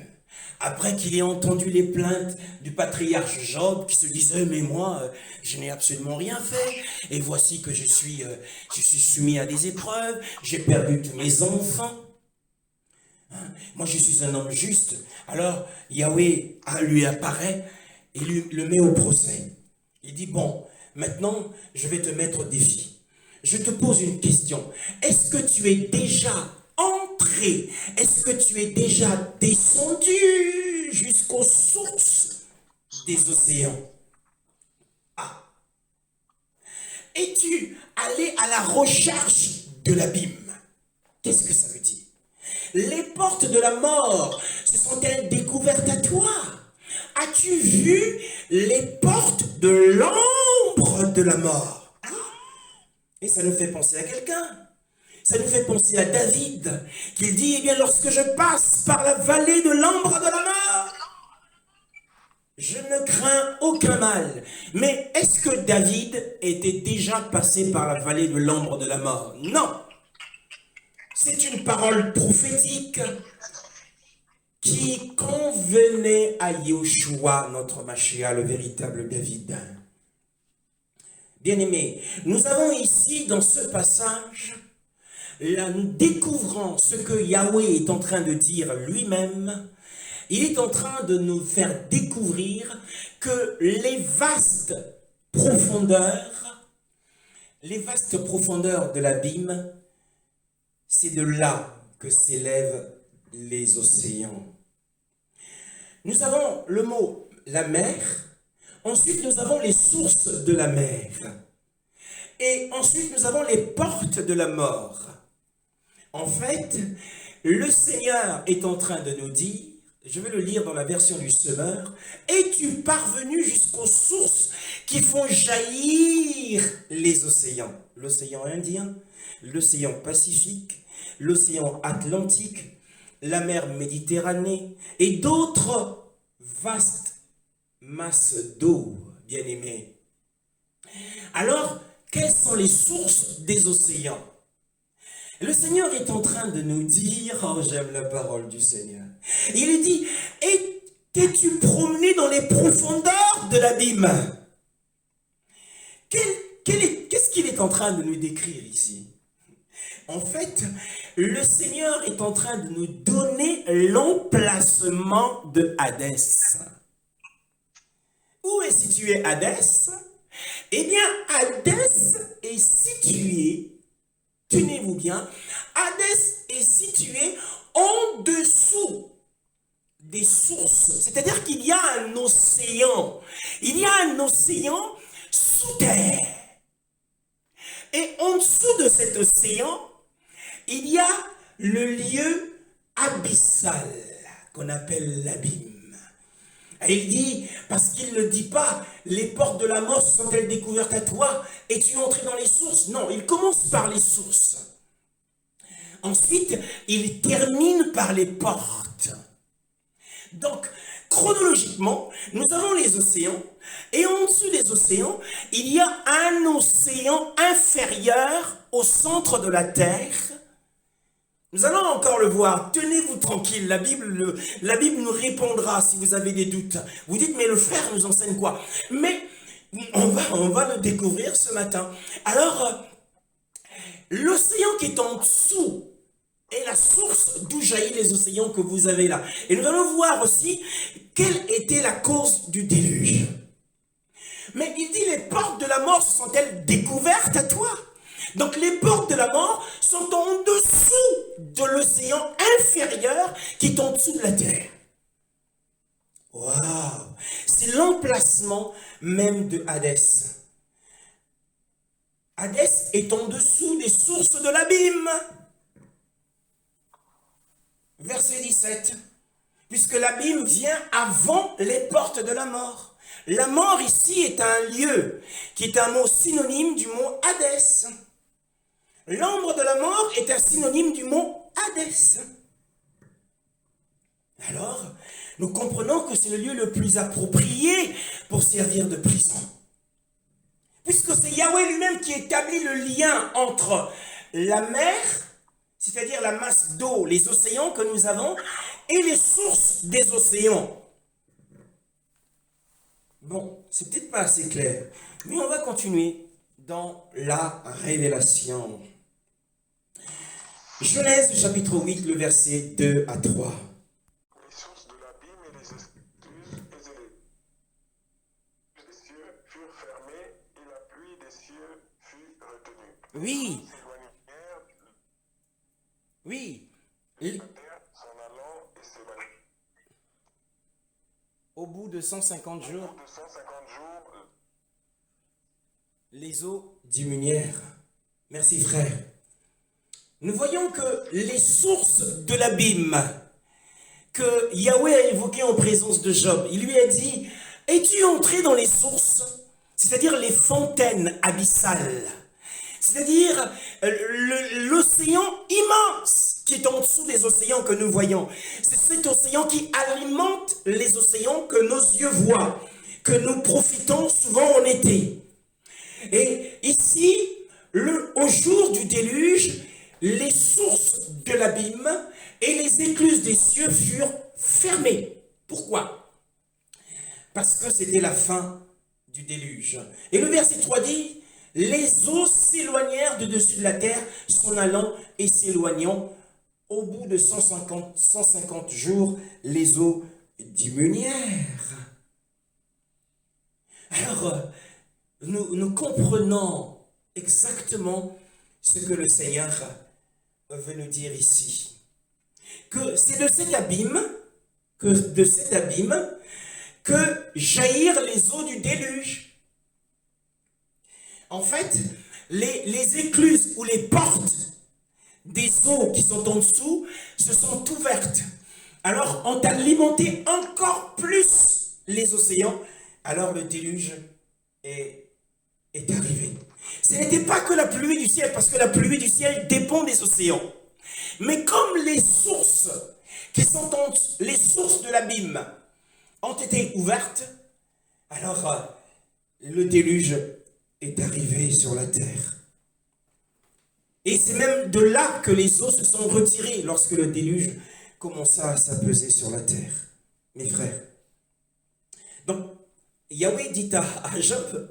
Après qu'il ait entendu les plaintes du patriarche Job qui se disait « Mais moi, je n'ai absolument rien fait. Et voici que je suis soumis à des épreuves. J'ai perdu tous mes enfants. Moi, je suis un homme juste. » Alors, Yahweh lui apparaît et le met au procès. Il dit « Bon, maintenant, je vais te mettre au défi. Je te pose une question. Est-ce que tu es déjà entré? Est-ce que tu es déjà descendu jusqu'aux sources des océans? Ah. Es-tu allé à la recherche de l'abîme? Qu'est-ce que ça veut dire? Les portes de la mort se sont-elles découvertes à toi? As-tu vu les portes de l'ombre de la mort? Et ça nous fait penser à quelqu'un. Ça nous fait penser à David, qui dit, eh bien, lorsque je passe par la vallée de l'ombre de la mort, je ne crains aucun mal. Mais est-ce que David était déjà passé par la vallée de l'ombre de la mort? Non. C'est une parole prophétique qui convenait à Yeshua, notre Mashiach, le véritable David. Bien-aimés, nous avons ici, dans ce passage, là, nous découvrons ce que Yahweh est en train de dire lui-même. Il est en train de nous faire découvrir que les vastes profondeurs de l'abîme, c'est de là que s'élèvent les océans. Nous avons le mot la mer, ensuite nous avons les sources de la mer, et ensuite nous avons les portes de la mort. En fait, le Seigneur est en train de nous dire, je vais le lire dans la version du Semeur, « Es-tu parvenu jusqu'aux sources qui font jaillir les océans ?» L'océan Indien, l'océan Pacifique, l'océan Atlantique, la mer Méditerranée et d'autres vastes masses d'eau, bien-aimés. Alors, quelles sont les sources des océans? Le Seigneur est en train de nous dire, oh j'aime la parole du Seigneur, il dit, t'es-tu promené dans les profondeurs de l'abîme? Qu'est-ce qu'il est en train de nous décrire ici? En fait, le Seigneur est en train de nous donner est l'emplacement de Hadès? Où est situé Hadès? Eh bien, Hadès est situé, tenez-vous bien, Hadès est situé en dessous des sources. C'est-à-dire qu'il y a un océan. Il y a un océan sous terre. Et en dessous de cet océan, il y a le lieu abyssal qu'on appelle l'abîme. Et il dit, parce qu'il ne dit pas, les portes de la mort sont-elles découvertes à toi? Es-tu entré dans les sources? Non, il commence par les sources. Ensuite, il termine par les portes. Donc, chronologiquement, nous avons les océans, et en dessous des océans, il y a un océan inférieur au centre de la Terre. Nous allons encore le voir. Tenez-vous tranquille, la Bible nous répondra si vous avez des doutes. Vous dites, mais le frère nous enseigne quoi? Mais on va le découvrir ce matin. Alors, l'océan qui est en dessous est la source d'où jaillissent les océans que vous avez là. Et nous allons voir aussi quelle était la cause du déluge. Mais il dit, les portes de la mort sont-elles découvertes à toi? Donc les portes de la mort sont en dessous de l'océan inférieur qui est en dessous de la terre. Waouh! C'est l'emplacement même de Hadès. Hadès est en dessous des sources de l'abîme. Verset 17. Puisque l'abîme vient avant les portes de la mort. La mort ici est un lieu qui est un mot synonyme du mot Hadès. L'ombre de la mort est un synonyme du mot Hadès. Alors, nous comprenons que c'est le lieu le plus approprié pour servir de prison. Puisque c'est Yahweh lui-même qui établit le lien entre la mer, c'est-à-dire la masse d'eau, les océans que nous avons, et les sources des océans. Bon, c'est peut-être pas assez clair, mais on va continuer dans la révélation. Genèse chapitre 8, le verset 2 à 3. Les sources de l'abîme et les excuses et les cieux furent fermés et la pluie des cieux fut retenue. Oui, Ils s'éloignèrent oui. de la terre s'en allant et s'évanouirent. Au bout de 150 Au jours, bout de 150 jours, les eaux diminuèrent. Merci frère. Nous voyons que les sources de l'abîme que Yahweh a évoquées en présence de Job, il lui a dit, es-tu entré dans les sources? C'est-à-dire les fontaines abyssales. C'est-à-dire l'océan immense qui est en dessous des océans que nous voyons. C'est cet océan qui alimente les océans que nos yeux voient, que nous profitons souvent en été. Et ici, au jour du déluge, les sources de l'abîme et les écluses des cieux furent fermées. Pourquoi? Parce que c'était la fin du déluge. Et le verset 3 dit, les eaux s'éloignèrent de dessus de la terre, s'en allant et s'éloignant. Au bout de 150 jours, les eaux diminuèrent. Alors, nous comprenons exactement ce que le Seigneur veut nous dire ici. Que c'est de cet abîme que jaillirent les eaux du déluge. En fait, les écluses ou les portes des eaux qui sont en dessous se sont ouvertes. Alors, ont alimenté encore plus les océans. Alors, le déluge est arrivé. Ce n'était pas que la pluie du ciel, parce que la pluie du ciel dépend des océans. Mais comme les sources les sources de l'abîme ont été ouvertes, alors le déluge est arrivé sur la terre. Et c'est même de là que les eaux se sont retirées lorsque le déluge commença à s'apaiser sur la terre. Mes frères. Donc, Yahweh dit à Job,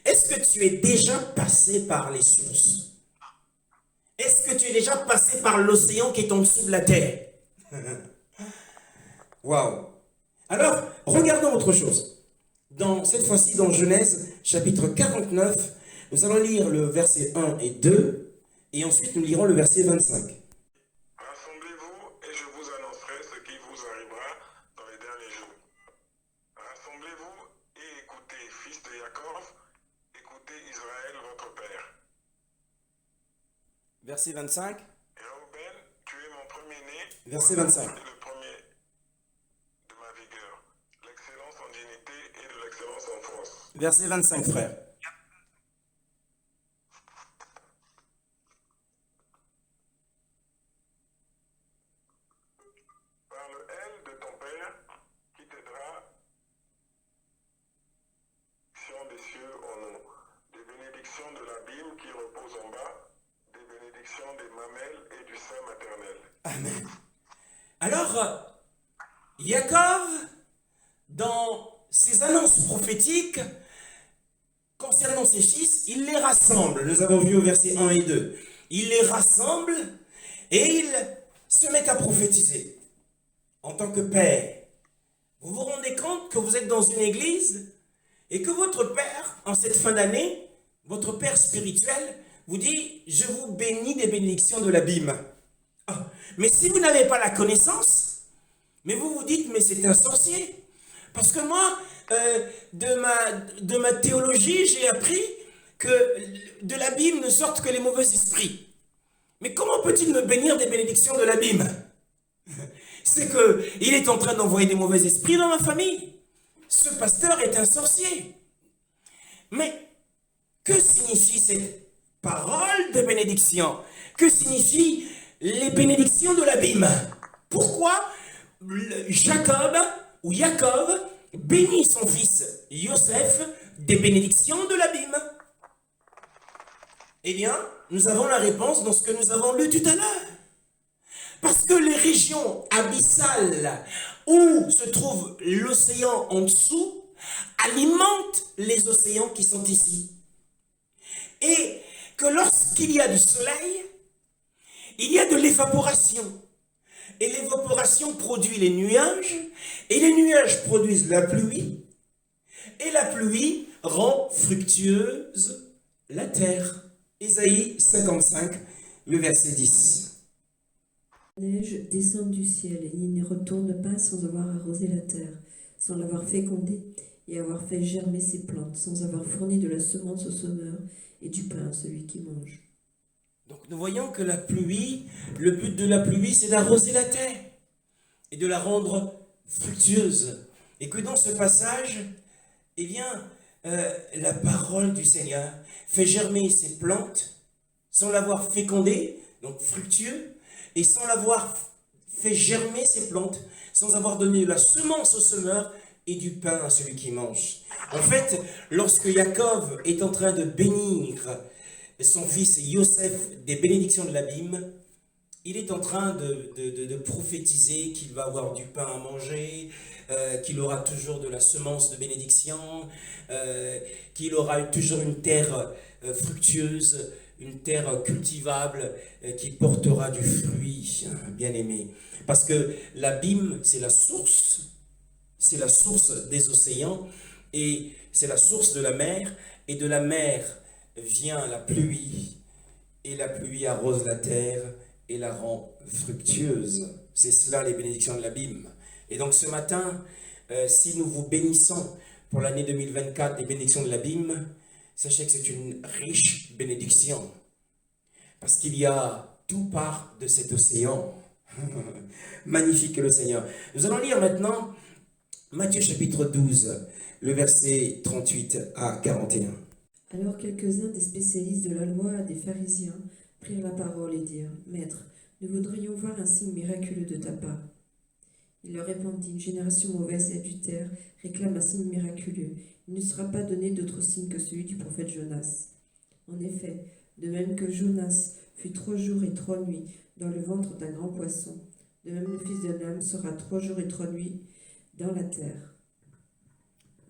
est-ce que tu es déjà passé par les sources? Est-ce que tu es déjà passé par l'océan qui est en dessous de la terre? Waouh! Alors, regardons autre chose. Cette fois-ci, dans Genèse, chapitre 49, nous allons lire le verset 1 et 2, et ensuite nous lirons le verset 25. Rassemblez-vous et je vous annoncerai ce qui vous arrivera dans les derniers jours. Rassemblez-vous et écoutez, fils de Jacob, écoutez Israël, votre père. Verset 25. Réhouben, tu es mon premier-né. Verset 25. Et le premier de ma vigueur. L'excellence en dignité et de l'excellence en force. Verset 25, frère. Par le L de ton père qui t'aidera, des cieux en nous, des bénédictions de l'abîme qui repose en bas, des bénédictions des mamelles et du sein maternel. Amen. Alors, Jacob, dans ses annonces prophétiques concernant ses fils, il les rassemble. Nous avons vu au verset 1 et 2. Il les rassemble et il se met à prophétiser. En tant que père, vous vous rendez compte que vous êtes dans une église et que votre père, en cette fin d'année, votre père spirituel, vous dit « Je vous bénis des bénédictions de l'abîme ». Mais si vous n'avez pas la connaissance, mais vous vous dites « Mais c'est un sorcier ». Parce que moi, de ma théologie, j'ai appris que de l'abîme ne sortent que les mauvais esprits. Mais comment peut-il me bénir des bénédictions de l'abîme? C'est qu'il est en train d'envoyer des mauvais esprits dans ma famille. Ce pasteur est un sorcier. Mais que signifie cette parole de bénédiction? Que signifient les bénédictions de l'abîme? Pourquoi Jacob bénit son fils Joseph des bénédictions de l'abîme? Eh bien, nous avons la réponse dans ce que nous avons lu tout à l'heure. Parce que les régions abyssales où se trouve l'océan en dessous alimentent les océans qui sont ici. Et que lorsqu'il y a du soleil, il y a de l'évaporation. Et l'évaporation produit les nuages, et les nuages produisent la pluie, et la pluie rend fructueuse la terre. Ésaïe 55, le verset 10. La neige descend du ciel et n'y retourne pas sans avoir arrosé la terre, sans l'avoir fécondée et avoir fait germer ses plantes, sans avoir fourni de la semence au semeur et du pain à celui qui mange. Donc nous voyons que la pluie, le but de la pluie, c'est d'arroser la terre et de la rendre fructueuse. Et que dans ce passage, eh bien, la parole du Seigneur fait germer ses plantes sans l'avoir fécondée, donc fructueux, et sans l'avoir fait germer ses plantes, sans avoir donné de la semence au semeur et du pain à celui qui mange. En fait, lorsque Jacob est en train de bénir son fils Joseph des bénédictions de l'abîme, il est en train de prophétiser qu'il va avoir du pain à manger, qu'il aura toujours de la semence de bénédiction, qu'il aura toujours une terre fructueuse, une terre cultivable qui portera du fruit, bien-aimé. Parce que l'abîme, c'est la source des océans, et c'est la source de la mer, et de la mer vient la pluie, et la pluie arrose la terre et la rend fructueuse. C'est cela les bénédictions de l'abîme. Et donc ce matin, si nous vous bénissons pour l'année 2024 des bénédictions de l'abîme, sachez que c'est une riche bénédiction. Parce qu'il y a tout part de cet océan. Magnifique est le Seigneur. Nous allons lire maintenant Matthieu chapitre 12, le verset 38 à 41. Alors quelques-uns des spécialistes de la loi, des pharisiens, prirent la parole et dirent « Maître, nous voudrions voir un signe miraculeux de ta part. » Il leur répondit « Une génération mauvaise et adultère réclame un signe miraculeux. Il ne sera pas donné d'autre signe que celui du prophète Jonas. En effet, de même que Jonas fut 3 jours et 3 nuits dans le ventre d'un grand poisson, de même le Fils de l'homme sera 3 jours et 3 nuits dans la terre. »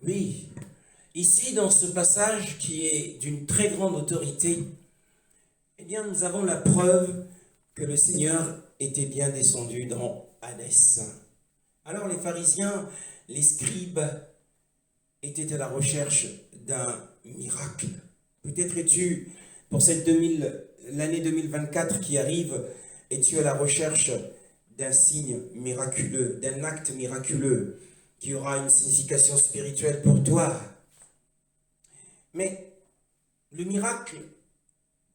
Oui, ici dans ce passage qui est d'une très grande autorité, eh bien nous avons la preuve que le Seigneur était bien descendu dans Hadès. Alors les pharisiens, les scribes, étaient à la recherche d'un miracle. Peut-être es-tu, pour l'année 2024 qui arrive, es-tu à la recherche d'un signe miraculeux, d'un acte miraculeux qui aura une signification spirituelle pour toi. Mais le miracle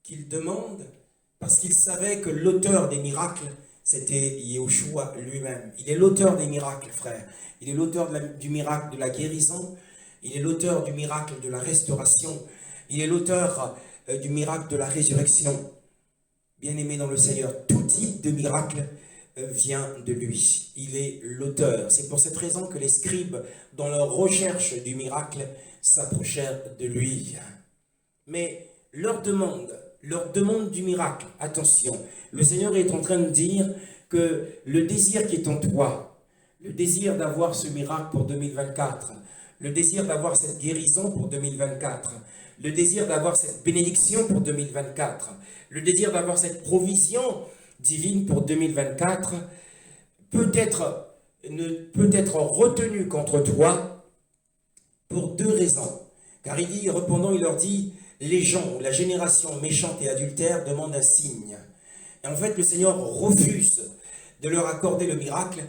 qu'il demande, parce qu'il savait que l'auteur des miracles, c'était Yeshua lui-même. Il est l'auteur des miracles, frère. Il est l'auteur du miracle de la guérison. Il est l'auteur du miracle de la restauration. Il est l'auteur du miracle de la résurrection. Bien-aimé dans le Seigneur, tout type de miracle vient de lui. Il est l'auteur. C'est pour cette raison que les scribes, dans leur recherche du miracle, s'approchèrent de lui. Mais leur demande du miracle, attention, le Seigneur est en train de dire que le désir qui est en toi, le désir d'avoir ce miracle pour 2024, le désir d'avoir cette guérison pour 2024, le désir d'avoir cette bénédiction pour 2024, le désir d'avoir cette provision divine pour 2024, peut être retenu contre toi pour deux raisons. Car il dit, répondant, il leur dit, les gens, la génération méchante et adultère demandent un signe. Et en fait, le Seigneur refuse de leur accorder le miracle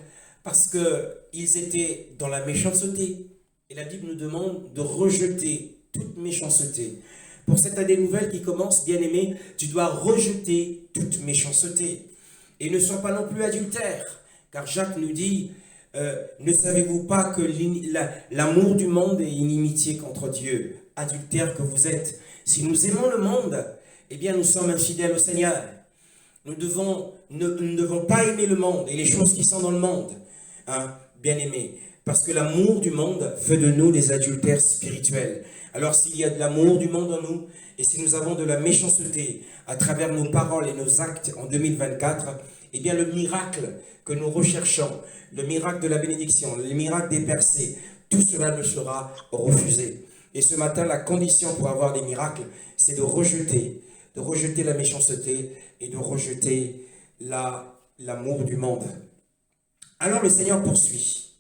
parce qu'ils étaient dans la méchanceté. Et la Bible nous demande de rejeter toute méchanceté. Pour cette année nouvelle qui commence, bien-aimé, tu dois rejeter toute méchanceté. Et ne sois pas non plus adultère. Car Jacques nous dit, ne savez-vous pas que l'amour du monde est inimitié contre Dieu, adultère que vous êtes. Si nous aimons le monde, eh bien nous sommes infidèles au Seigneur. Nous ne devons pas aimer le monde et les choses qui sont dans le monde, hein, bien-aimés. Parce que l'amour du monde fait de nous des adultères spirituels. Alors s'il y a de l'amour du monde en nous, et si nous avons de la méchanceté à travers nos paroles et nos actes en 2024, eh bien le miracle que nous recherchons, le miracle de la bénédiction, le miracle des percées, tout cela ne sera refusé. Et ce matin, la condition pour avoir des miracles, c'est de rejeter la méchanceté et de rejeter l'amour du monde. Alors le Seigneur poursuit.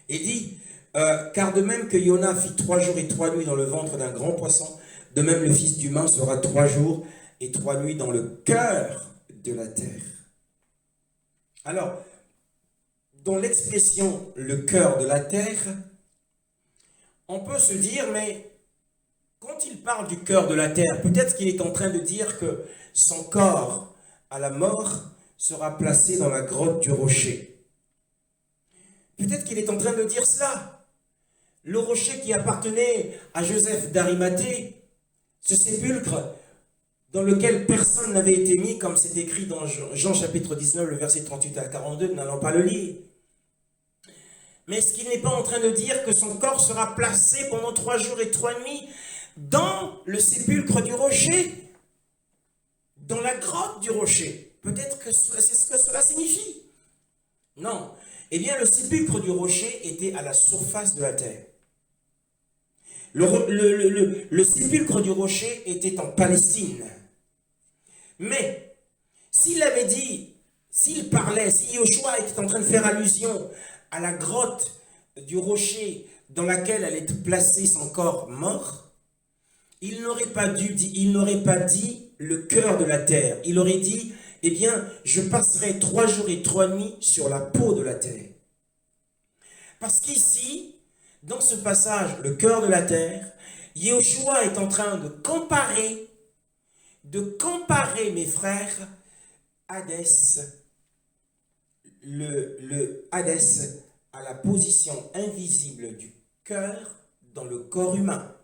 Il dit, car de même que Yona fit 3 jours et 3 nuits dans le ventre d'un grand poisson, de même le Fils d'humain sera 3 jours et 3 nuits dans le cœur de la terre. Alors, dans l'expression « le cœur de la terre », on peut se dire, mais quand il parle du cœur de la terre, peut-être qu'il est en train de dire que son corps à la mort sera placé dans la grotte du rocher. Peut-être qu'il est en train de dire cela. Le rocher qui appartenait à Joseph d'Arimathée, ce sépulcre dans lequel personne n'avait été mis, comme c'est écrit dans Jean chapitre 19, le verset 38 à 42, nous n'allons pas le lire. Mais est-ce qu'il n'est pas en train de dire que son corps sera placé pendant 3 jours et 3 nuits dans le sépulcre du rocher, dans la grotte du rocher? Peut-être que c'est ce que cela signifie. Non. Eh bien, le sépulcre du rocher était à la surface de la terre. Le sépulcre du rocher était en Palestine. Mais, s'il avait dit, s'il parlait, si Yoshua était en train de faire allusion à la grotte du rocher dans laquelle allait être placé son corps mort, il n'aurait pas dit le cœur de la terre. Il aurait dit, eh bien, je passerai 3 jours et 3 nuits sur la peau de la terre. Parce qu'ici, dans ce passage, le cœur de la terre, Yeshua est en train de comparer, mes frères, Hadès, le Hadès à la position invisible du cœur dans le corps humain.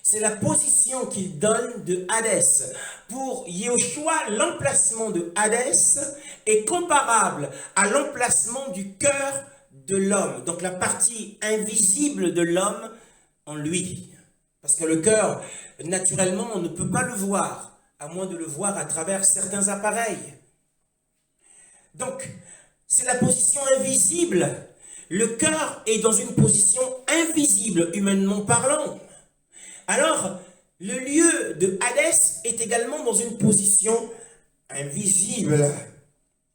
C'est la position qu'il donne de Hadès. Pour Yeshua, l'emplacement de Hadès est comparable à l'emplacement du cœur de l'homme. Donc la partie invisible de l'homme en lui. Parce que le cœur, naturellement, on ne peut pas le voir, à moins de le voir à travers certains appareils. Donc, c'est la position invisible. Le cœur est dans une position invisible, humainement parlant. Alors, le lieu de Hadès est également dans une position invisible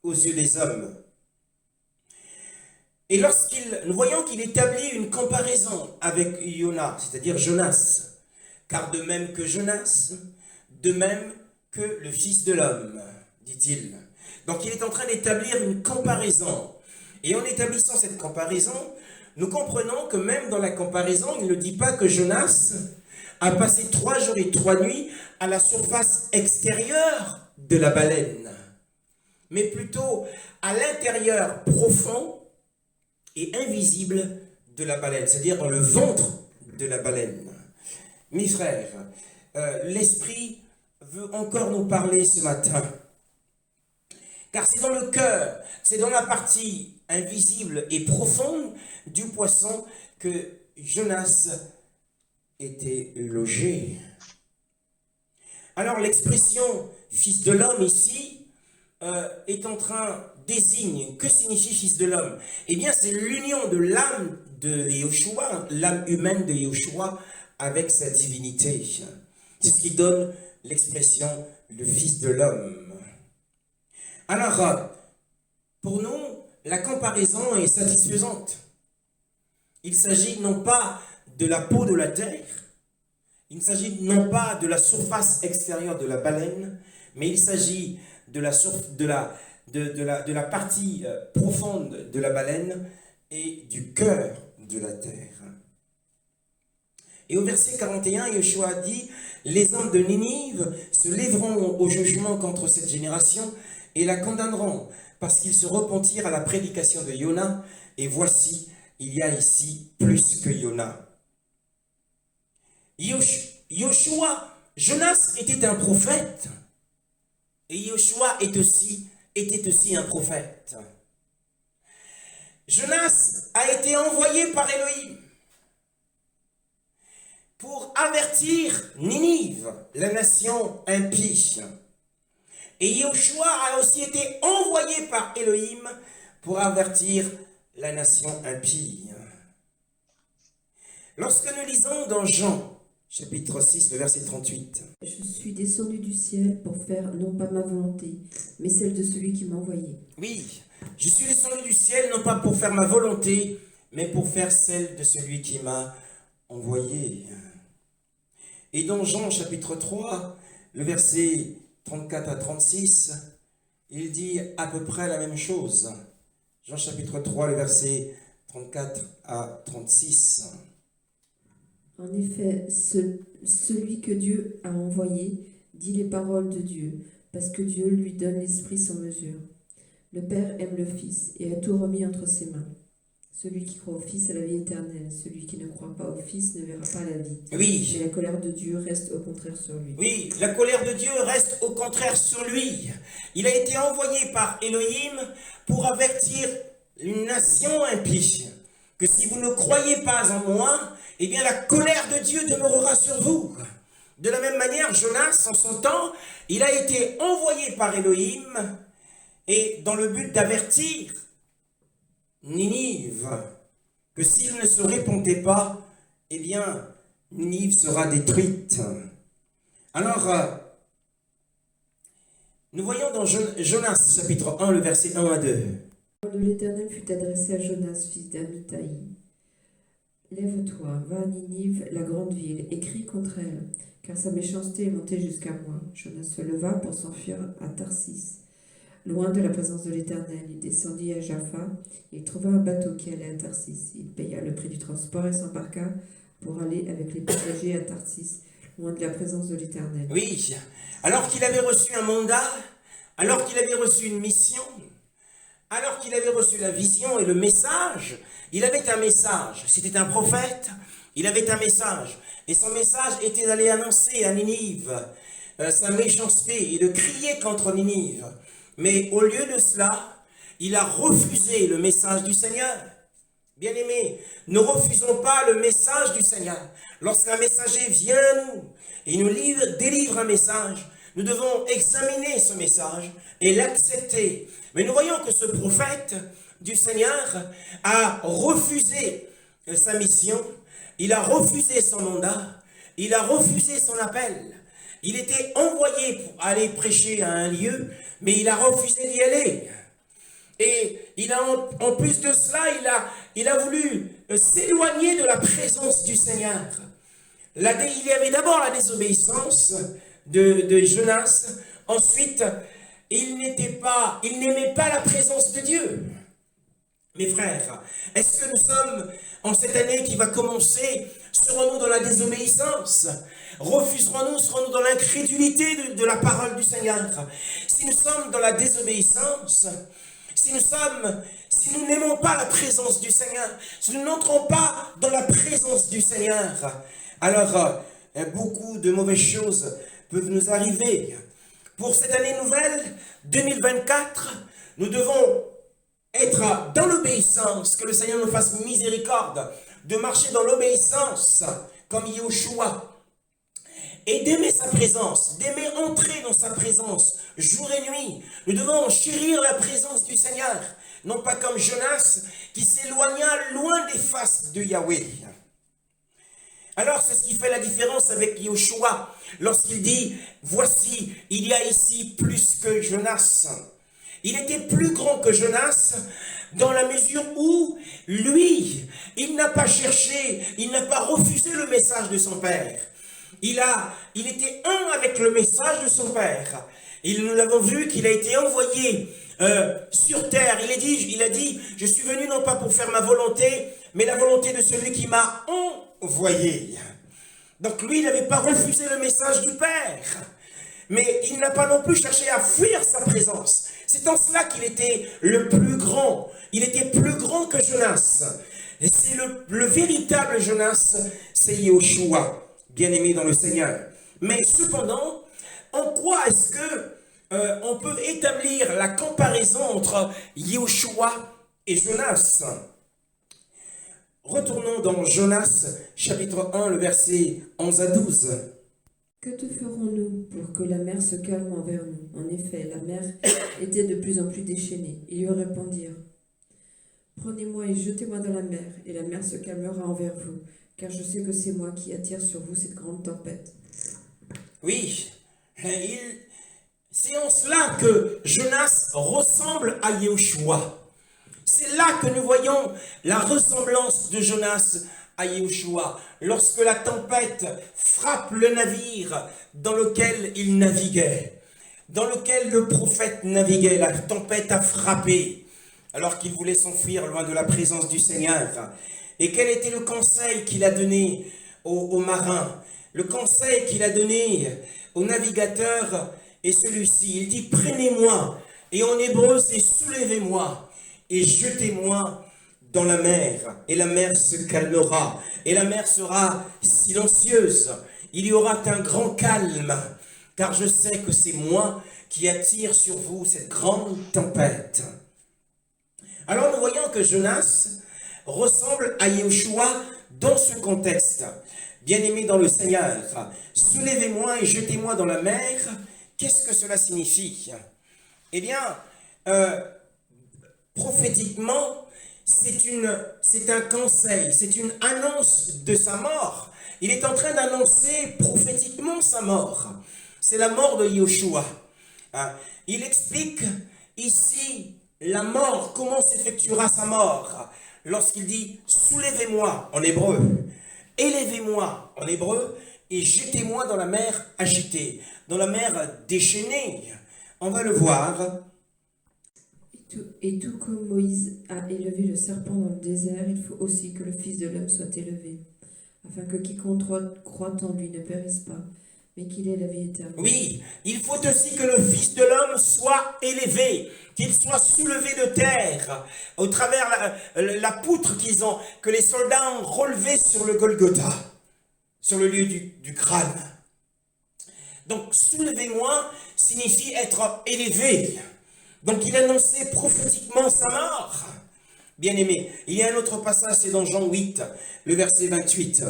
aux yeux des hommes. Et nous voyons qu'il établit une comparaison avec Yona, c'est-à-dire Jonas. Car de même que Jonas, de même que le Fils de l'homme, dit-il. Donc il est en train d'établir une comparaison. Et en établissant cette comparaison, nous comprenons que même dans la comparaison, il ne dit pas que Jonas a passé 3 jours et 3 nuits à la surface extérieure de la baleine, mais plutôt à l'intérieur profond et invisible de la baleine, c'est-à-dire dans le ventre de la baleine. Mes frères, l'Esprit veut encore nous parler ce matin, car c'est dans le cœur, c'est dans la partie invisible et profonde du poisson que Jonas était logé. Alors l'expression « fils de l'homme » ici est en train, désigne, que signifie fils de l'homme? Eh bien c'est l'union de l'âme de Yeshua, l'âme humaine de Yeshua avec sa divinité. C'est ce qui donne l'expression le fils de l'homme. Alors, pour nous, la comparaison est satisfaisante. Il s'agit non pas de la peau de la terre, il ne s'agit non pas de la surface extérieure de la baleine, mais il s'agit de la partie profonde de la baleine et du cœur de la terre. Et au verset 41, Yeshua dit « Les hommes de Ninive se lèveront au jugement contre cette génération et la condamneront, parce qu'ils se repentirent à la prédication de Yona, et voici, il y a ici plus que Yona. » Yeshua, Jonas était un prophète, et Yeshua était aussi un prophète. Jonas a été envoyé par Elohim pour avertir Ninive, la nation impie. Et Yeshua a aussi été envoyé par Elohim pour avertir la nation impie. Lorsque nous lisons dans Jean, chapitre 6, le verset 38. « Je suis descendu du ciel pour faire non pas ma volonté, mais celle de celui qui m'a envoyé. » Oui, je suis descendu du ciel non pas pour faire ma volonté, mais pour faire celle de celui qui m'a envoyé. Et dans Jean chapitre 3, le verset 34 à 36, il dit à peu près la même chose. Jean chapitre 3, le verset 34 à 36. En effet, celui que Dieu a envoyé dit les paroles de Dieu, parce que Dieu lui donne l'Esprit sans mesure. Le Père aime le Fils et a tout remis entre ses mains. Celui qui croit au Fils a la vie éternelle. Celui qui ne croit pas au Fils ne verra pas la vie. Oui. Mais la colère de Dieu reste au contraire sur lui. Oui, la colère de Dieu reste au contraire sur lui. Il a été envoyé par Elohim pour avertir une nation impie que si vous ne croyez pas en moi, eh bien la colère de Dieu demeurera sur vous. De la même manière, Jonas, en son temps, il a été envoyé par Elohim et dans le but d'avertir Ninive que s'il ne se repentait pas, eh bien Ninive sera détruite. Alors, nous voyons dans Jonas chapitre 1, le verset 1 à 2. La parole de l'Éternel fut adressée à Jonas, fils d'Amittai. Lève-toi, va à Ninive, la grande ville, et crie contre elle, car sa méchanceté est montée jusqu'à moi. Jonas se leva pour s'enfuir à Tarsis. Loin de la présence de l'Éternel, il descendit à Jaffa, il trouva un bateau qui allait à Tarsis. Il paya le prix du transport et s'embarqua pour aller avec les passagers à Tarsis, loin de la présence de l'Éternel. Oui, alors qu'il avait reçu un mandat, alors qu'il avait reçu une mission, alors qu'il avait reçu la vision et le message, il avait un message. C'était un prophète, il avait un message. Et son message était d'aller annoncer à Ninive sa méchanceté et de crier contre Ninive. Mais au lieu de cela, il a refusé le message du Seigneur. Bien-aimés, ne refusons pas le message du Seigneur. Lorsqu'un messager vient à nous et nous délivre un message, nous devons examiner ce message et l'accepter. Mais nous voyons que ce prophète du Seigneur a refusé sa mission, il a refusé son mandat, il a refusé son appel. Il était envoyé pour aller prêcher à un lieu, mais il a refusé d'y aller. Et en plus de cela, il a voulu s'éloigner de la présence du Seigneur. Il y avait d'abord la désobéissance de Jonas. Ensuite, il n'aimait pas la présence de Dieu. Mes frères, est-ce que nous sommes, en cette année qui va commencer, serons-nous dans la désobéissance? Refuserons-nous, serons-nous dans l'incrédulité de la parole du Seigneur? Si nous sommes dans la désobéissance, si nous n'aimons pas la présence du Seigneur, si nous n'entrons pas dans la présence du Seigneur, alors beaucoup de mauvaises choses peuvent nous arriver. Pour cette année nouvelle, 2024, nous devons être dans l'obéissance, que le Seigneur nous fasse miséricorde, de marcher dans l'obéissance, comme Yahushua, et d'aimer sa présence, d'aimer entrer dans sa présence, jour et nuit. Nous devons chérir la présence du Seigneur, non pas comme Jonas, qui s'éloigna loin des faces de Yahweh. Alors, c'est ce qui fait la différence avec Yahushua, lorsqu'il dit, voici, il y a ici plus que Jonas. Il était plus grand que Jonas dans la mesure où, lui, il n'a pas cherché, il n'a pas refusé le message de son père. Il était un avec le message de son père. Et nous l'avons vu qu'il a été envoyé sur terre. Il a dit, je suis venu non pas pour faire ma volonté, mais la volonté de celui qui m'a envoyé. Donc lui, il n'avait pas refusé le message du Père. Mais il n'a pas non plus cherché à fuir sa présence. C'est en cela qu'il était le plus grand. Il était plus grand que Jonas. Et c'est le véritable Jonas, c'est Yahushua, bien-aimé dans le Seigneur. Mais cependant, en quoi est-ce que on peut établir la comparaison entre Yahushua et Jonas? Retournons dans Jonas, chapitre 1, le verset 11 à 12. Que te ferons-nous pour que la mer se calme envers nous? En effet, la mer était de plus en plus déchaînée. Ils lui répondirent, prenez-moi et jetez-moi dans la mer, et la mer se calmera envers vous, car je sais que c'est moi qui attire sur vous cette grande tempête. Oui, c'est en cela que Jonas ressemble à Yahushua. C'est là que nous voyons la ressemblance de Jonas à Yahushua. Lorsque la tempête frappe le navire dans lequel il naviguait, dans lequel le prophète naviguait, la tempête a frappé, alors qu'il voulait s'enfuir loin de la présence du Seigneur. Et quel était le conseil qu'il a donné aux marins? Le conseil qu'il a donné aux navigateurs est celui-ci. Il dit, prenez-moi, et en hébreu c'est soulevez-moi, et jetez-moi dans la mer, et la mer se calmera, et la mer sera silencieuse. Il y aura un grand calme, car je sais que c'est moi qui attire sur vous cette grande tempête. Alors nous voyons que Jonas ressemble à Yahushua dans ce contexte. Bien-aimé dans le Seigneur, soulevez-moi et jetez-moi dans la mer. Qu'est-ce que cela signifie? Eh bien, prophétiquement, c'est un conseil, c'est une annonce de sa mort. Il est en train d'annoncer prophétiquement sa mort. C'est la mort de Yahushua. Il explique ici la mort, comment s'effectuera sa mort. Lorsqu'il dit « soulevez-moi » en hébreu, « élevez-moi » en hébreu, et « jetez-moi dans la mer agitée », dans la mer déchaînée. On va le voir. Et tout comme Moïse a élevé le serpent dans le désert, il faut aussi que le Fils de l'homme soit élevé, afin que quiconque croit en lui ne périsse pas, mais qu'il ait la vie éternelle. Oui, il faut aussi que le Fils de l'homme soit élevé, qu'il soit soulevé de terre, au travers la poutre que les soldats ont relevée sur le Golgotha, sur le lieu du crâne. Donc, soulevez-moi signifie être élevé. Donc, il annonçait prophétiquement sa mort. Bien-aimé, il y a un autre passage, c'est dans Jean 8, le verset 28.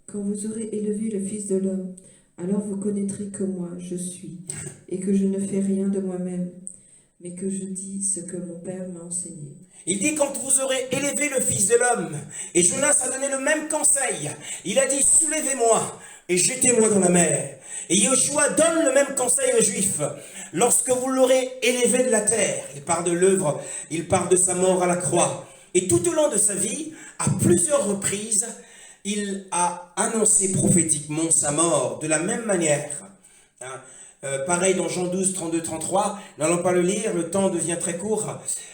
Quand vous aurez élevé le Fils de l'homme, alors vous connaîtrez que moi, je suis, et que je ne fais rien de moi-même, mais que je dis ce que mon Père m'a enseigné. Il dit, quand vous aurez élevé le Fils de l'homme, et Jonas a donné le même conseil, il a dit, soulevez-moi et jetez-moi dans la mer. Et Yoshua donne le même conseil aux Juifs. Lorsque vous l'aurez élevé de la terre, il parle de l'œuvre, il parle de sa mort à la croix. Et tout au long de sa vie, à plusieurs reprises, il a annoncé prophétiquement sa mort de la même manière. Pareil dans Jean 12, 32, 33, n'allons pas le lire, le temps devient très court.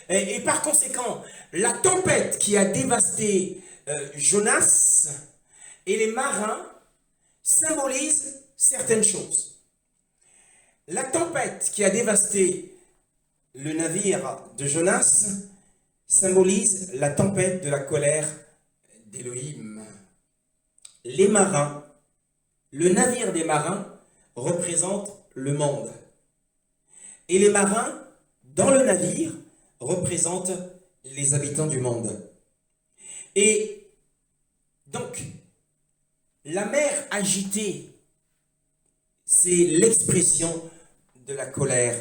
Et par conséquent, la tempête qui a dévasté Jonas et les marins symbolise certaines choses. La tempête qui a dévasté le navire de Jonas symbolise la tempête de la colère d'Élohim. Les marins, le navire des marins représente le monde. Et les marins, dans le navire, représentent les habitants du monde. Et donc, la mer agitée, c'est l'expression de la colère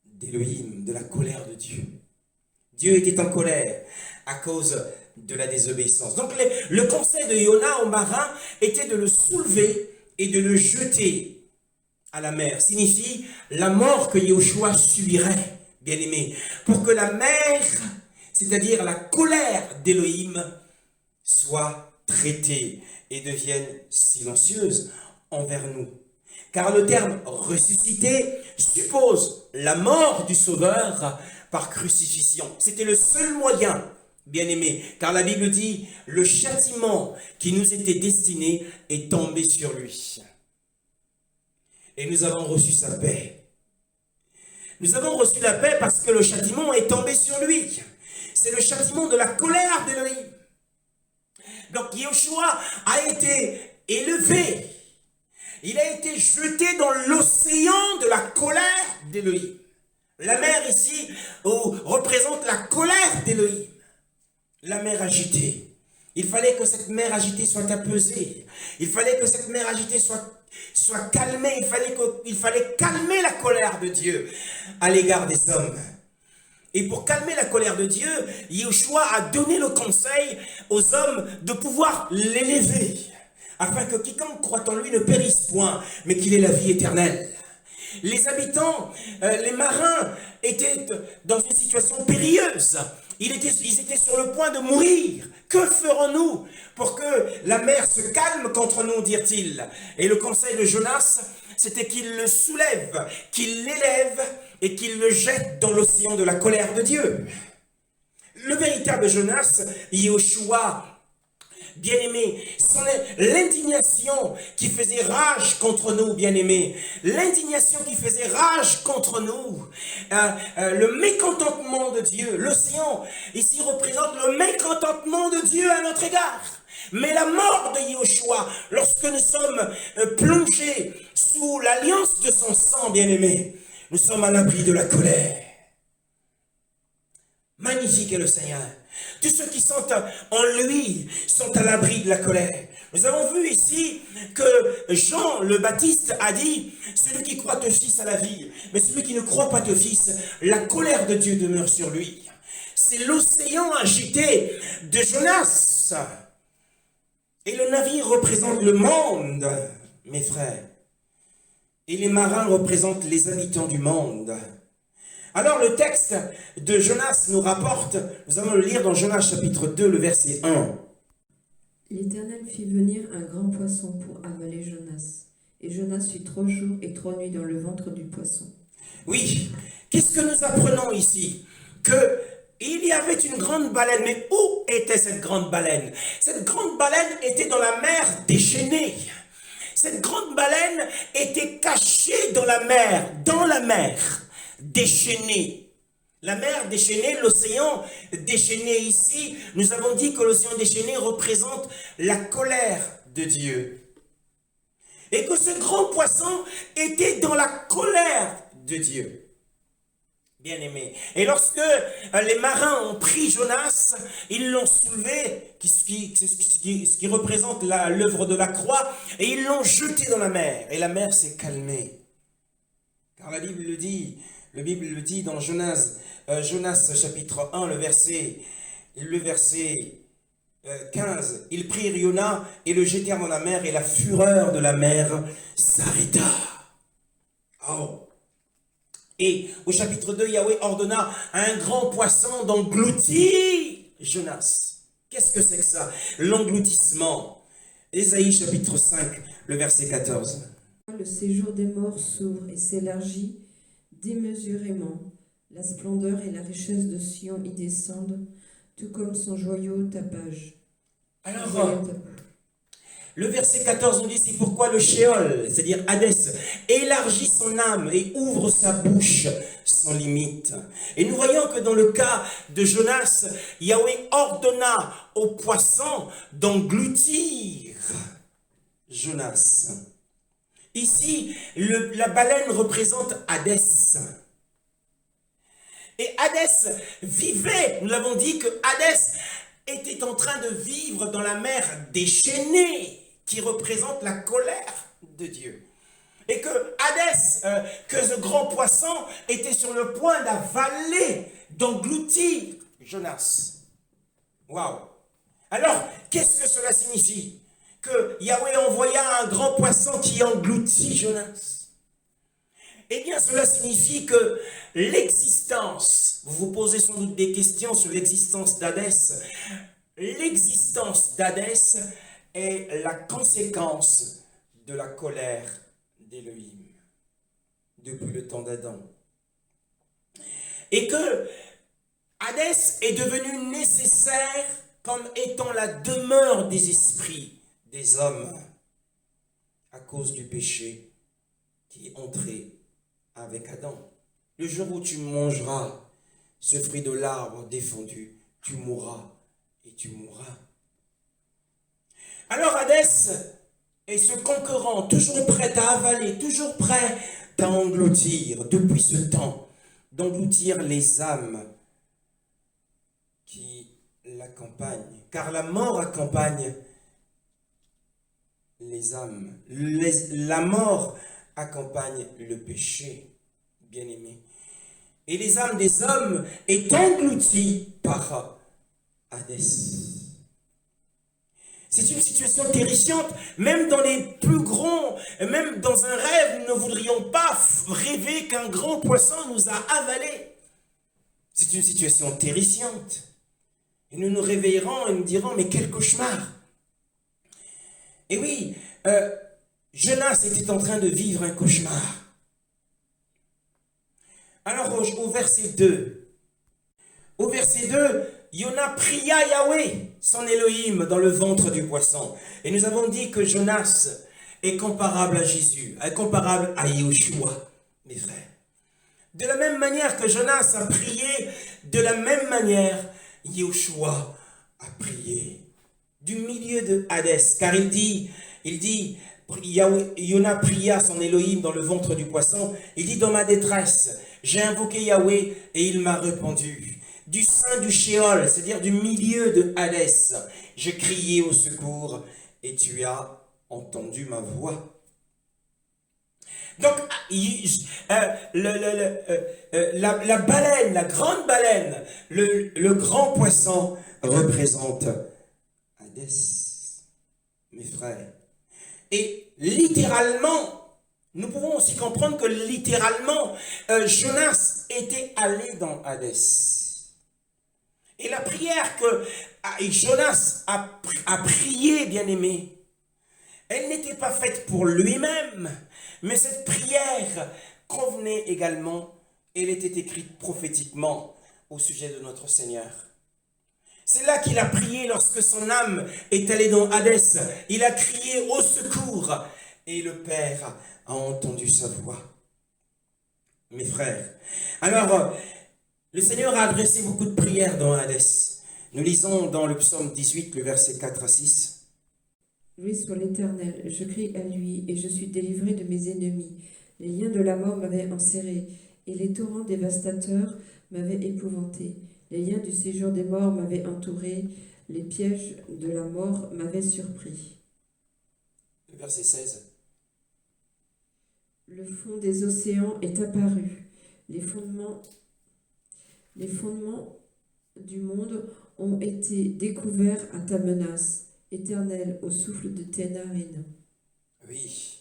d'Élohim, de la colère de Dieu. Dieu était en colère à cause de la désobéissance. Donc le conseil de Yona aux marins était de le soulever et de le jeter à la mer. Signifie la mort que Yoshua subirait, bien aimé, pour que la mer, c'est-à-dire la colère d'Élohim, soit traitée et devienne silencieuse envers nous. Car le terme ressuscité suppose la mort du Sauveur par crucifixion. C'était le seul moyen, bien aimé, car la Bible dit le châtiment qui nous était destiné est tombé sur lui. Et nous avons reçu sa paix. Nous avons reçu la paix parce que le châtiment est tombé sur lui. C'est le châtiment de la colère d'Élohim. Donc Yoshua a été élevé. Il a été jeté dans l'océan de la colère d'Élohim. La mer ici représente la colère d'Élohim. La mer agitée. Il fallait que cette mer agitée soit apaisée. Il fallait que cette mer agitée soit calmée. Il fallait calmer la colère de Dieu à l'égard des hommes. Et pour calmer la colère de Dieu, Yoshua a donné le conseil aux hommes de pouvoir l'élever, afin que quiconque croit en lui ne périsse point, mais qu'il ait la vie éternelle. Les habitants, les marins étaient dans une situation périlleuse. Ils étaient sur le point de mourir. Que ferons-nous pour que la mer se calme contre nous, dirent-ils. Et le conseil de Jonas, c'était qu'il le soulève, qu'il l'élève et qu'il le jette dans l'océan de la colère de Dieu. Le véritable Jonas, Yoshua, bien-aimé, l'indignation qui faisait rage contre nous, bien-aimé, l'indignation qui faisait rage contre nous, le mécontentement de Dieu, l'océan ici représente le mécontentement de Dieu à notre égard. Mais la mort de Yoshua, lorsque nous sommes plongés sous l'alliance de son sang, bien-aimé, nous sommes à l'abri de la colère. Magnifique est le Seigneur. Tous ceux qui sont en lui sont à l'abri de la colère. Nous avons vu ici que Jean le Baptiste a dit, celui qui croit au Fils a la vie, mais celui qui ne croit pas au Fils, la colère de Dieu demeure sur lui. C'est l'océan agité de Jonas. Et le navire représente le monde, mes frères. Et les marins représentent les habitants du monde. Alors le texte de Jonas nous rapporte, nous allons le lire dans Jonas chapitre 2, le verset 1. L'Éternel fit venir un grand poisson pour avaler Jonas. Et Jonas fut 3 jours et 3 nuits dans le ventre du poisson. Oui, qu'est-ce que nous apprenons ici? Il y avait une grande baleine, mais où était cette grande baleine? Cette grande baleine était dans la mer déchaînée. Cette grande baleine était cachée dans la mer déchaînée. La mer déchaînée, l'océan déchaîné ici, nous avons dit que l'océan déchaîné représente la colère de Dieu. Et que ce grand poisson était dans la colère de Dieu. Bien aimé. Et lorsque les marins ont pris Jonas, ils l'ont soulevé, ce qui représente l'œuvre de la croix, et ils l'ont jeté dans la mer. Et la mer s'est calmée. Car la Bible le dit, La Bible le dit dans Jonas chapitre 1, le verset 15. Ils prirent Yona et le jetèrent dans la mer, et la fureur de la mer s'arrêta. Oh. Et au chapitre 2, Yahweh ordonna à un grand poisson d'engloutir Jonas. Qu'est-ce que c'est que ça? L'engloutissement. Ésaïe chapitre 5, le verset 14. Le séjour des morts s'ouvre et s'élargit démesurément. La splendeur et la richesse de Sion y descendent, tout comme son joyau tapage. Alors, le verset 14 nous dit, c'est pourquoi le Sheol, c'est-à-dire Hadès, élargit son âme et ouvre sa bouche sans limite. Et nous voyons que dans le cas de Jonas, Yahweh ordonna au poisson d'engloutir Jonas. Ici, la baleine représente Hadès. Et Hadès vivait, nous l'avons dit que Hadès était en train de vivre dans la mer déchaînée, qui représente la colère de Dieu. Et que Hadès, que ce grand poisson, était sur le point d'avaler, d'engloutir Jonas. Waouh! Alors, qu'est-ce que cela signifie? Que Yahweh envoya un grand poisson qui engloutit Jonas. Eh bien, cela signifie que l'existence, vous vous posez sans doute des questions sur l'existence d'Hadès. L'existence d'Hadès est la conséquence de la colère d'Élohim depuis le temps d'Adam. Et que Hadès est devenu nécessaire comme étant la demeure des esprits des hommes à cause du péché qui est entré avec Adam. Le jour où tu mangeras ce fruit de l'arbre défendu, tu mourras et tu mourras. Alors Hadès est ce conquérant, toujours prêt à avaler, toujours prêt à engloutir, depuis ce temps, d'engloutir les âmes qui l'accompagnent. Car la mort accompagne les âmes. La mort accompagne le péché, bien-aimé. Et les âmes des hommes est englouties par Hadès. C'est une situation terrifiante, même dans les plus grands, même dans un rêve, nous ne voudrions pas rêver qu'un grand poisson nous a avalés. C'est une situation terrifiante. Et nous nous réveillerons et nous dirons, mais quel cauchemar! Et oui, Jonas était en train de vivre un cauchemar. Alors au verset 2, Yona pria Yahweh, son Elohim, dans le ventre du poisson. Et nous avons dit que Jonas est comparable à Jésus, est comparable à Yeshua, mes frères. De la même manière que Jonas a prié, de la même manière, Yeshua a prié. Du milieu de Hadès, car il dit, Yona pria son Elohim dans le ventre du poisson, il dit, dans ma détresse, j'ai invoqué Yahweh et il m'a répondu. Du sein du Sheol, c'est-à-dire du milieu de Hadès, j'ai crié au secours et tu as entendu ma voix. Donc, la baleine, la grande baleine, le grand poisson représente Hadès, mes frères. Et littéralement, nous pouvons aussi comprendre que littéralement, Jonas était allé dans Hadès. Et la prière que Jonas a priée, bien-aimé, elle n'était pas faite pour lui-même, mais cette prière convenait également, elle était écrite prophétiquement au sujet de notre Seigneur. C'est là qu'il a prié lorsque son âme est allée dans Hadès. Il a crié au secours et le Père a entendu sa voix. Mes frères, alors le Seigneur a adressé beaucoup de prières dans Hadès. Nous lisons dans le psaume 18, le verset 4 à 6. Loué soit l'Éternel, je crie à lui et je suis délivré de mes ennemis. Les liens de la mort m'avaient enserré et les torrents dévastateurs m'avaient épouvanté. Les liens du séjour des morts m'avaient entouré, les pièges de la mort m'avaient surpris. Le verset 16. Le fond des océans est apparu. Les fondements du monde ont été découverts à ta menace, Éternel, au souffle de tes narines. Oui.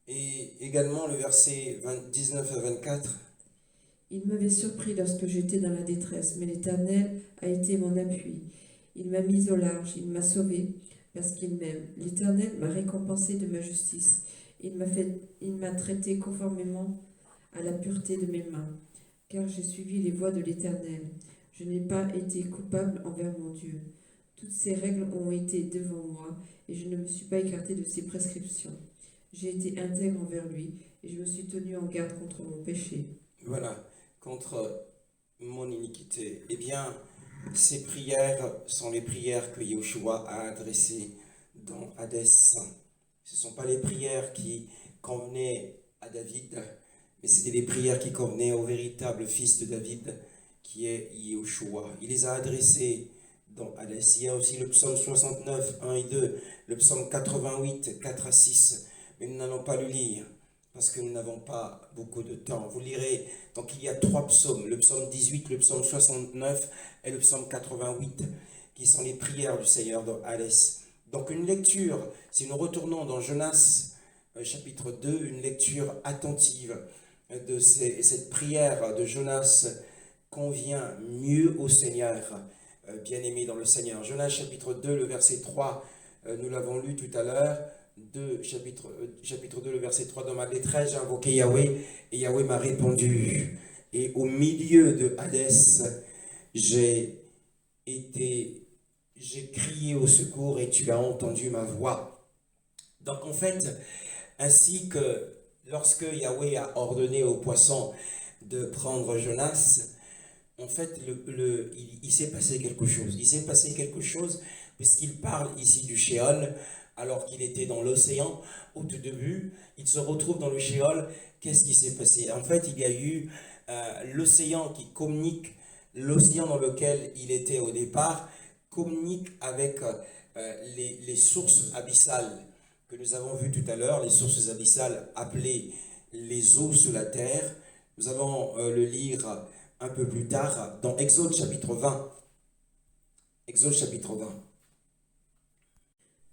Et également le verset 19 à 24. Il m'avait surpris lorsque j'étais dans la détresse, mais l'Éternel a été mon appui. Il m'a mis au large, il m'a sauvé, parce qu'il m'aime. L'Éternel m'a récompensé de ma justice. Il m'a traité conformément à la pureté de mes mains, car j'ai suivi les voies de l'Éternel. Je n'ai pas été coupable envers mon Dieu. Toutes ses règles ont été devant moi, et je ne me suis pas écarté de ses prescriptions. J'ai été intègre envers lui, et je me suis tenu en garde contre mon péché. Voilà, contre mon iniquité. Eh bien, ces prières sont les prières que Yeshua a adressées dans Hadès. Ce ne sont pas les prières qui convenaient à David, mais c'était des prières qui convenaient au véritable fils de David, qui est Yeshua. Il les a adressées dans Hadès. Il y a aussi le psaume 69, 1 et 2, le psaume 88, 4 à 6, mais nous n'allons pas le lire, parce que nous n'avons pas beaucoup de temps. Vous lirez, donc il y a 3 psaumes, le psaume 18, le psaume 69 et le psaume 88, qui sont les prières du Seigneur dans Hadès. Donc une lecture, si nous retournons dans Jonas chapitre 2, une lecture attentive de cette prière de Jonas convient mieux au Seigneur, bien-aimé dans le Seigneur. Jonas chapitre 2, le verset 3, nous l'avons lu tout à l'heure, chapitre 2, le verset 3, dans ma détresse, j'ai invoqué Yahweh, et Yahweh m'a répondu. Et au milieu de Hadès, j'ai crié au secours, et tu as entendu ma voix. Donc en fait, ainsi que lorsque Yahweh a ordonné aux poissons de prendre Jonas, en fait, il s'est passé quelque chose. Il s'est passé quelque chose, puisqu'il parle ici du Sheol, alors qu'il était dans l'océan au tout début. Il se retrouve dans le Sheol. Qu'est-ce qui s'est passé? En fait, il y a eu l'océan qui communique, l'océan dans lequel il était au départ, communique avec les sources abyssales que nous avons vues tout à l'heure, les sources abyssales appelées les eaux sous la terre. Nous allons le lire un peu plus tard dans Exode chapitre 20. Exode chapitre 20.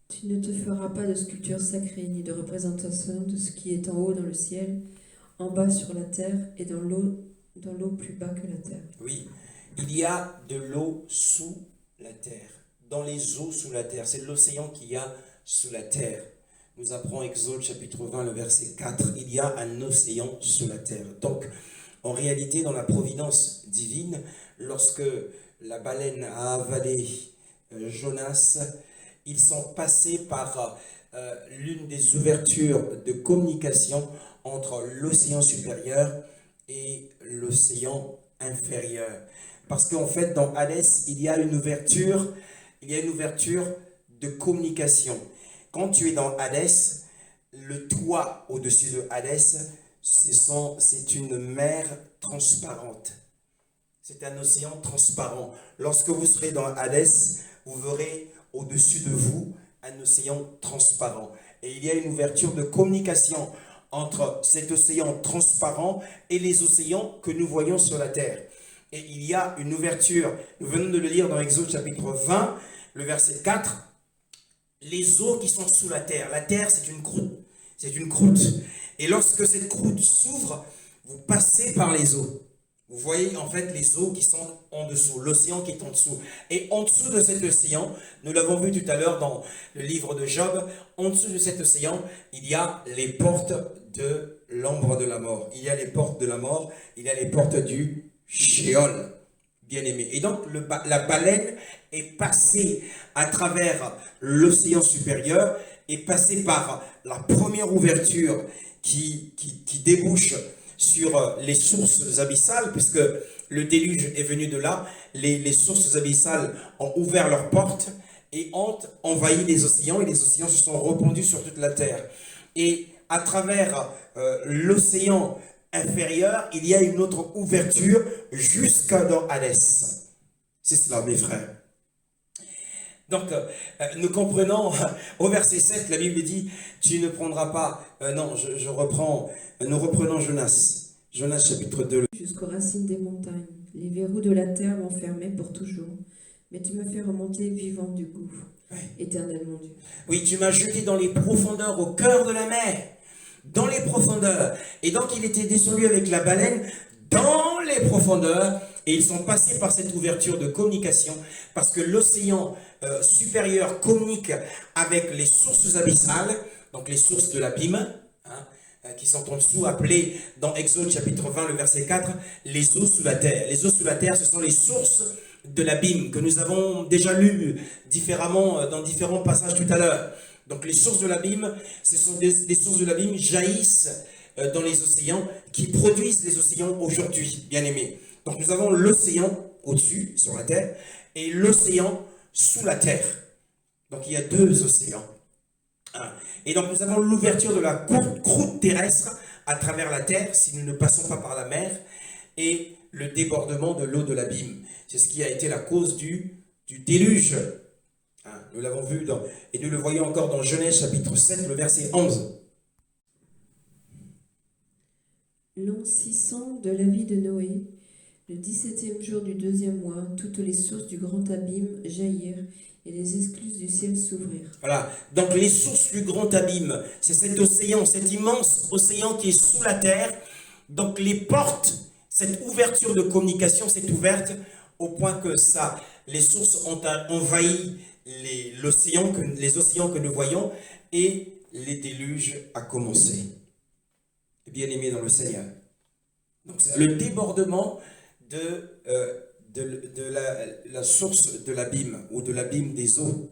Tu ne te feras pas de sculpture sacrée, ni de représentation de ce qui est en haut dans le ciel, en bas sur la terre, et dans l'eau plus bas que la terre. Oui, il y a de l'eau sous la terre, dans les eaux sous la terre. C'est l'océan qu'il y a sous la terre. Nous apprenons Exode chapitre 20, le verset 4. Il y a un océan sous la terre. Donc, en réalité, dans la providence divine, lorsque la baleine a avalé Jonas, ils sont passés par l'une des ouvertures de communication entre l'océan supérieur et l'océan inférieur. Parce qu'en fait, dans Hadès, il y a une ouverture de communication. Quand tu es dans Hadès, le toit au-dessus de Hadès, c'est une mer transparente. C'est un océan transparent. Lorsque vous serez dans Hadès, vous verrez au-dessus de vous un océan transparent. Et il y a une ouverture de communication entre cet océan transparent et les océans que nous voyons sur la terre. Et il y a une ouverture, nous venons de le lire dans Exode chapitre 20, le verset 4, les eaux qui sont sous la terre. La terre, c'est une croûte. C'est une croûte. Et lorsque cette croûte s'ouvre, vous passez par les eaux. Vous voyez en fait les eaux qui sont en dessous, l'océan qui est en dessous. Et en dessous de cet océan, nous l'avons vu tout à l'heure dans le livre de Job, en dessous de cet océan, il y a les portes de l'ombre de la mort. Il y a les portes de la mort, il y a les portes du Sheol, bien-aimé. Et donc la baleine est passée à travers l'océan supérieur, est passée par la première ouverture qui débouche sur les sources abyssales, puisque le déluge est venu de là. Les sources abyssales ont ouvert leurs portes et ont envahi les océans, et les océans se sont répandus sur toute la terre. Et à travers l'océan inférieur, il y a une autre ouverture jusqu'à dans Hadès. C'est cela, mes frères. Donc, nous comprenons, au verset 7, la Bible dit, tu ne prendras pas, nous reprenons Jonas chapitre 2. jusqu'aux racines des montagnes. Les verrous de la terre m'enfermaient pour toujours. Mais tu m'as fait remonter vivant du gouffre. Ouais. Éternel mon Dieu. Oui, tu m'as jeté dans les profondeurs, au cœur de la mer, dans les profondeurs. Et donc il était descendu avec la baleine dans les profondeurs, et ils sont passés par cette ouverture de communication, parce que l'océan supérieur communique avec les sources abyssales, donc les sources de l'abîme, qui sont en dessous, appelées dans Exode chapitre 20, le verset 4, les eaux sous la terre. Les eaux sous la terre, ce sont les sources de l'abîme, que nous avons déjà lu différemment dans différents passages tout à l'heure. Donc les sources de l'abîme, ce sont des sources de l'abîme jaillissent dans les océans, qui produisent les océans aujourd'hui, bien aimés. Donc nous avons l'océan au-dessus, sur la terre, et l'océan sous la terre. Donc il y a deux océans. Et donc nous avons l'ouverture de la croûte terrestre à travers la terre, si nous ne passons pas par la mer, et le débordement de l'eau de l'abîme. C'est ce qui a été la cause du déluge. Nous l'avons vu et nous le voyons encore dans Genèse chapitre 7, le verset 11. L'an 600 de la vie de Noé, le 17e jour du 2e mois, toutes les sources du grand abîme jaillirent et les escluses du ciel s'ouvrirent. Voilà, donc les sources du grand abîme, c'est cet océan, cet immense océan qui est sous la terre. Donc les portes, cette ouverture de communication s'est ouverte au point que les sources ont envahi les océans que nous voyons, et les déluges a commencé. Bien-aimés dans le Seigneur. Donc le débordement de la source de l'abîme, ou de l'abîme des eaux.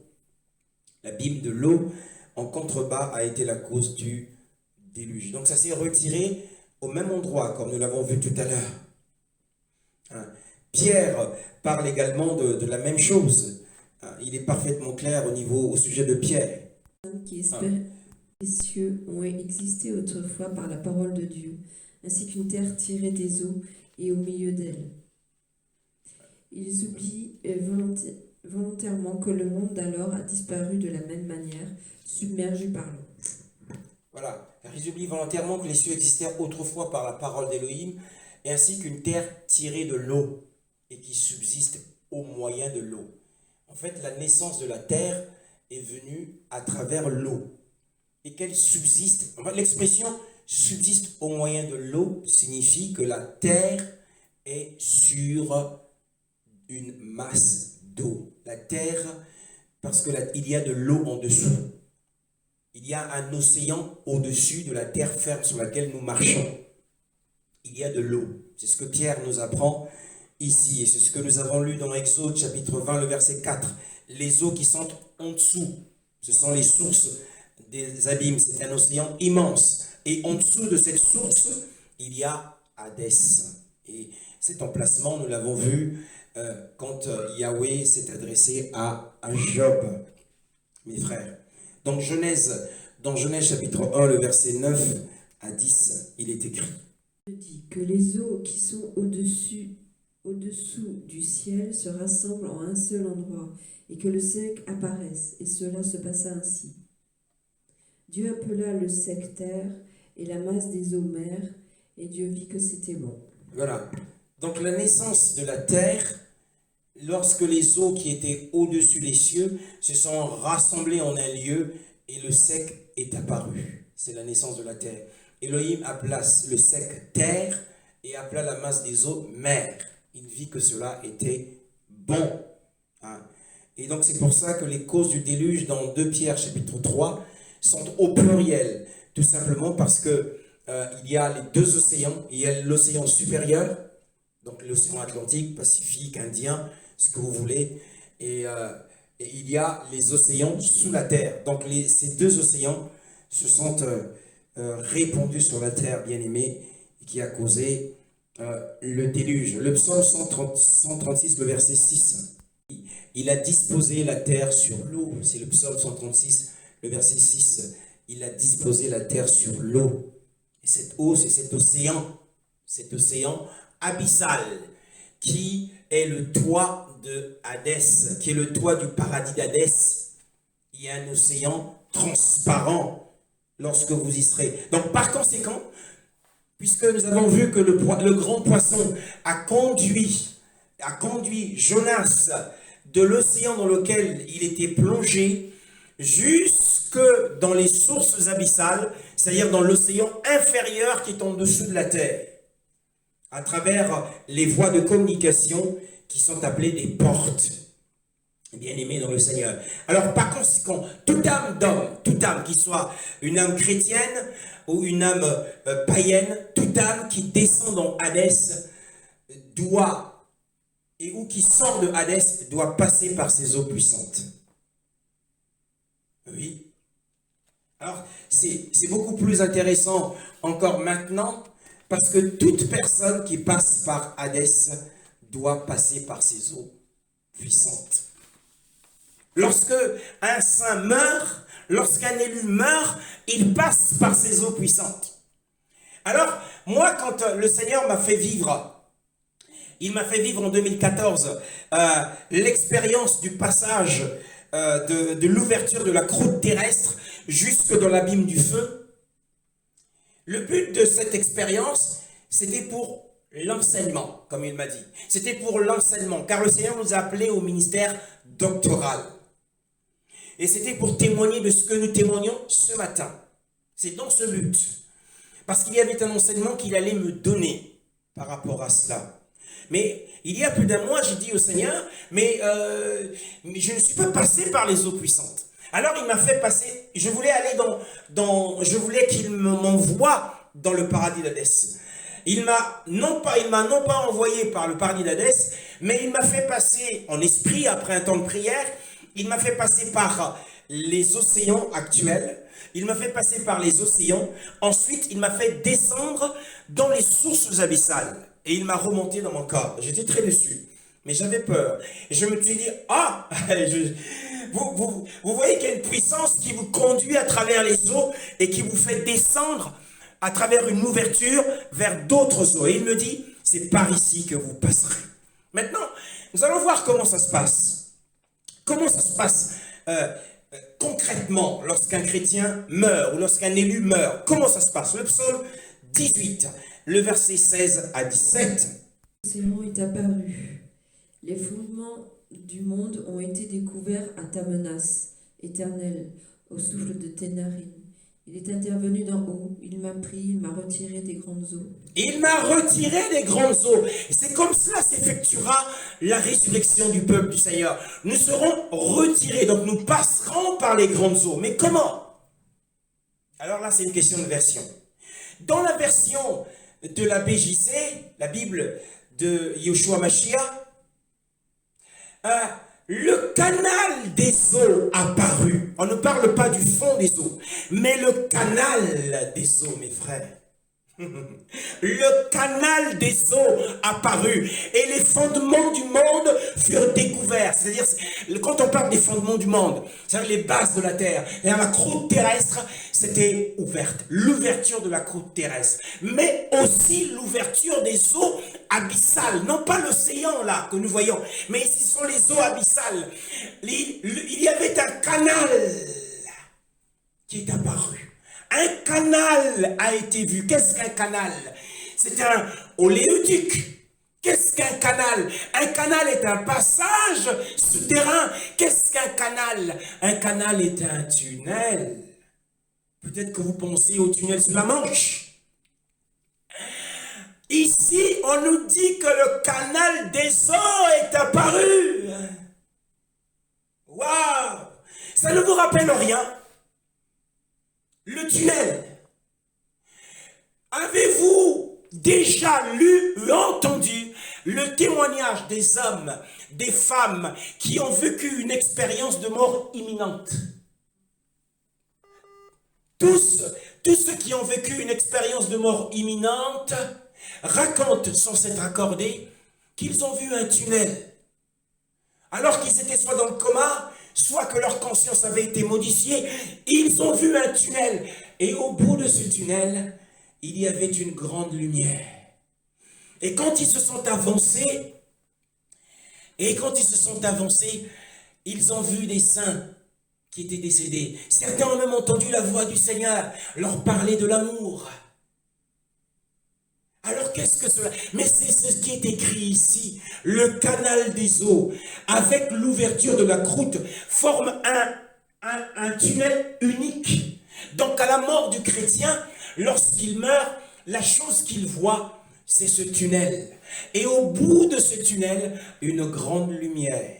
L'abîme de l'eau en contrebas a été la cause du déluge. Donc ça s'est retiré au même endroit, comme nous l'avons vu tout à l'heure. Pierre parle également de la même chose. Il est parfaitement clair au sujet de Pierre. Qui espère que les cieux ont existé autrefois par la parole de Dieu, ainsi qu'une terre tirée des eaux et au milieu d'elle. Ils oublient volontairement que le monde d'alors a disparu de la même manière, submergé par l'eau. Voilà, ils oublient volontairement que les cieux existèrent autrefois par la parole d'Élohim, et ainsi qu'une terre tirée de l'eau et qui subsiste au moyen de l'eau. En fait, la naissance de la terre est venue à travers l'eau. Et qu'elle subsiste, l'expression subsiste au moyen de l'eau signifie que la terre est sur une masse d'eau. La terre, parce qu'il y a de l'eau en dessous. Il y a un océan au-dessus de la terre ferme sur laquelle nous marchons. Il y a de l'eau. C'est ce que Pierre nous apprend ici. Et c'est ce que nous avons lu dans Exode chapitre 20, le verset 4. Les eaux qui sont en dessous, ce sont les sources des abîmes. C'est un océan immense. Et en dessous de cette source, il y a Hadès. Et cet emplacement, nous l'avons vu quand Yahweh s'est adressé à Job, mes frères. Dans Genèse chapitre 1, le verset 9 à 10, il est écrit. Je dis que les eaux qui sont au-dessous du ciel se rassemblent en un seul endroit, et que le sec apparaisse, et cela se passa ainsi. Dieu appela le sec terre, et la masse des eaux mer, et Dieu vit que c'était bon. Voilà. Donc la naissance de la terre, lorsque les eaux qui étaient au-dessus des cieux se sont rassemblées en un lieu, et le sec est apparu. C'est la naissance de la terre. Elohim appela le sec terre, et appela la masse des eaux mer. Il vit que cela était bon. Et donc c'est pour ça que les causes du déluge dans 2 Pierre chapitre 3 sont au pluriel. Tout simplement parce que il y a les deux océans. Il y a l'océan supérieur, donc l'océan Atlantique, Pacifique, Indien, ce que vous voulez. Et il y a les océans sous la terre. Donc ces deux océans se sont répandus sur la terre, bien-aimée, qui a causé le déluge. Le psaume 136, le verset 6. Il a disposé la terre sur l'eau. C'est le psaume 136, le verset 6. Il a disposé la terre sur l'eau. Et cette eau, c'est cet océan abyssal qui est le toit de Hadès, qui est le toit du paradis d'Hadès. Il y a un océan transparent lorsque vous y serez. Donc par conséquent, puisque nous avons vu que le grand poisson a conduit Jonas de l'océan dans lequel il était plongé jusque dans les sources abyssales, c'est-à-dire dans l'océan inférieur qui est en dessous de la terre, à travers les voies de communication qui sont appelées des portes. Bien-aimés dans le Seigneur. Alors, par conséquent, toute âme d'homme, toute âme, qui soit une âme chrétienne ou une âme païenne, toute âme qui descend dans Hadès doit, ou qui sort de Hadès, doit passer par ces eaux puissantes. Oui. Alors, c'est beaucoup plus intéressant encore maintenant, parce que toute personne qui passe par Hadès doit passer par ces eaux puissantes. Lorsque un saint meurt, lorsqu'un élu meurt, il passe par ces eaux puissantes. Alors, moi, quand le Seigneur m'a fait vivre, il m'a fait vivre en 2014 l'expérience du passage de l'ouverture de la croûte terrestre jusque dans l'abîme du feu. Le but de cette expérience, c'était pour l'enseignement, comme il m'a dit. C'était pour l'enseignement, car le Seigneur nous a appelés au ministère doctoral. Et c'était pour témoigner de ce que nous témoignons ce matin. C'est dans ce but. Parce qu'il y avait un enseignement qu'il allait me donner par rapport à cela. Mais il y a plus d'un mois, j'ai dit au Seigneur, mais je ne suis pas passé par les eaux puissantes. Alors il m'a fait passer, je voulais aller je voulais qu'il m'envoie dans le paradis d'Hadès. Il m'a non pas envoyé par le paradis d'Hadès, mais il m'a fait passer en esprit, après un temps de prière, il m'a fait passer par les océans actuels, il m'a fait passer par les océans, ensuite il m'a fait descendre dans les sources abyssales, et il m'a remonté dans mon corps. J'étais très déçu, mais j'avais peur. Et je me suis dit, vous voyez qu'il y a une puissance qui vous conduit à travers les eaux et qui vous fait descendre à travers une ouverture vers d'autres eaux. Et il me dit, c'est par ici que vous passerez. Maintenant, nous allons voir comment ça se passe. Comment ça se passe concrètement lorsqu'un chrétien meurt ou lorsqu'un élu meurt? Comment ça se passe? Le psaume 18, le verset 16 à 17. L'océan est apparu. Les fondements du monde ont été découverts à ta menace, éternelle, au souffle de tes narines. Il est intervenu d'en haut, il m'a pris, il m'a retiré des grandes eaux. Il m'a retiré des grandes eaux. Et c'est comme cela s'effectuera la résurrection du peuple du Seigneur. Nous serons retirés, donc nous passerons par les grandes eaux. Mais comment? Alors là, c'est une question de version. Dans la version de la BJC, la Bible de Yeshua Mashiach, le canal des eaux apparu. On ne parle pas du fond des eaux, mais le canal des eaux, mes frères. Le canal des eaux apparut et les fondements du monde furent découverts. C'est-à-dire, quand on parle des fondements du monde, c'est-à-dire les bases de la terre, et la croûte terrestre, c'était ouverte. L'ouverture de la croûte terrestre. Mais aussi l'ouverture des eaux abyssales. Non pas l'océan là que nous voyons, mais ici ce sont les eaux abyssales. Il y avait un canal qui est apparu. Un canal a été vu. Qu'est-ce qu'un canal? C'est un oléoduc. Qu'est-ce qu'un canal? Un canal est un passage souterrain. Qu'est-ce qu'un canal? Un canal est un tunnel. Peut-être que vous pensez au tunnel sous la Manche. Ici, on nous dit que le canal des eaux est apparu. Waouh! Ça ne vous rappelle rien? Le tunnel. Avez-vous déjà lu ou entendu le témoignage des hommes, des femmes qui ont vécu une expérience de mort imminente? Tous ceux qui ont vécu une expérience de mort imminente racontent, sans s'être accordés, qu'ils ont vu un tunnel. Alors qu'ils étaient soit dans le coma, soit que leur conscience avait été modifiée, ils ont vu un tunnel. Et au bout de ce tunnel, il y avait une grande lumière. Et quand ils se sont avancés, ils ont vu des saints qui étaient décédés. Certains ont même entendu la voix du Seigneur leur parler de l'amour. Alors qu'est-ce que cela? Mais c'est ce qui est écrit ici. Le canal des eaux, avec l'ouverture de la croûte, forme un tunnel unique. Donc à la mort du chrétien, lorsqu'il meurt, la chose qu'il voit, c'est ce tunnel. Et au bout de ce tunnel, une grande lumière.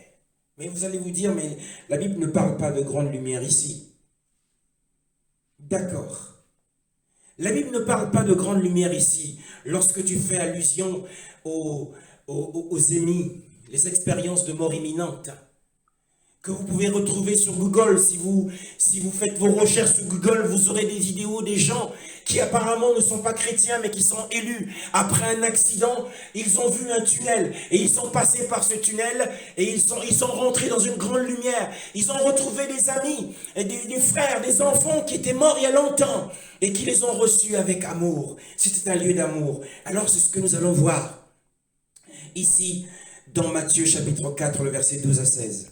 Mais vous allez vous dire, mais la Bible ne parle pas de grande lumière ici. D'accord. La Bible ne parle pas de grande lumière ici. Lorsque tu fais allusion aux émis, les expériences de mort imminente, que vous pouvez retrouver sur Google. Si vous faites vos recherches sur Google, vous aurez des vidéos des gens qui apparemment ne sont pas chrétiens, mais qui sont élus. Après un accident, ils ont vu un tunnel et ils sont passés par ce tunnel et ils sont rentrés dans une grande lumière. Ils ont retrouvé des amis, et des frères, des enfants qui étaient morts il y a longtemps et qui les ont reçus avec amour. C'était un lieu d'amour. Alors c'est ce que nous allons voir ici dans Matthieu chapitre 4, le verset 12 à 16.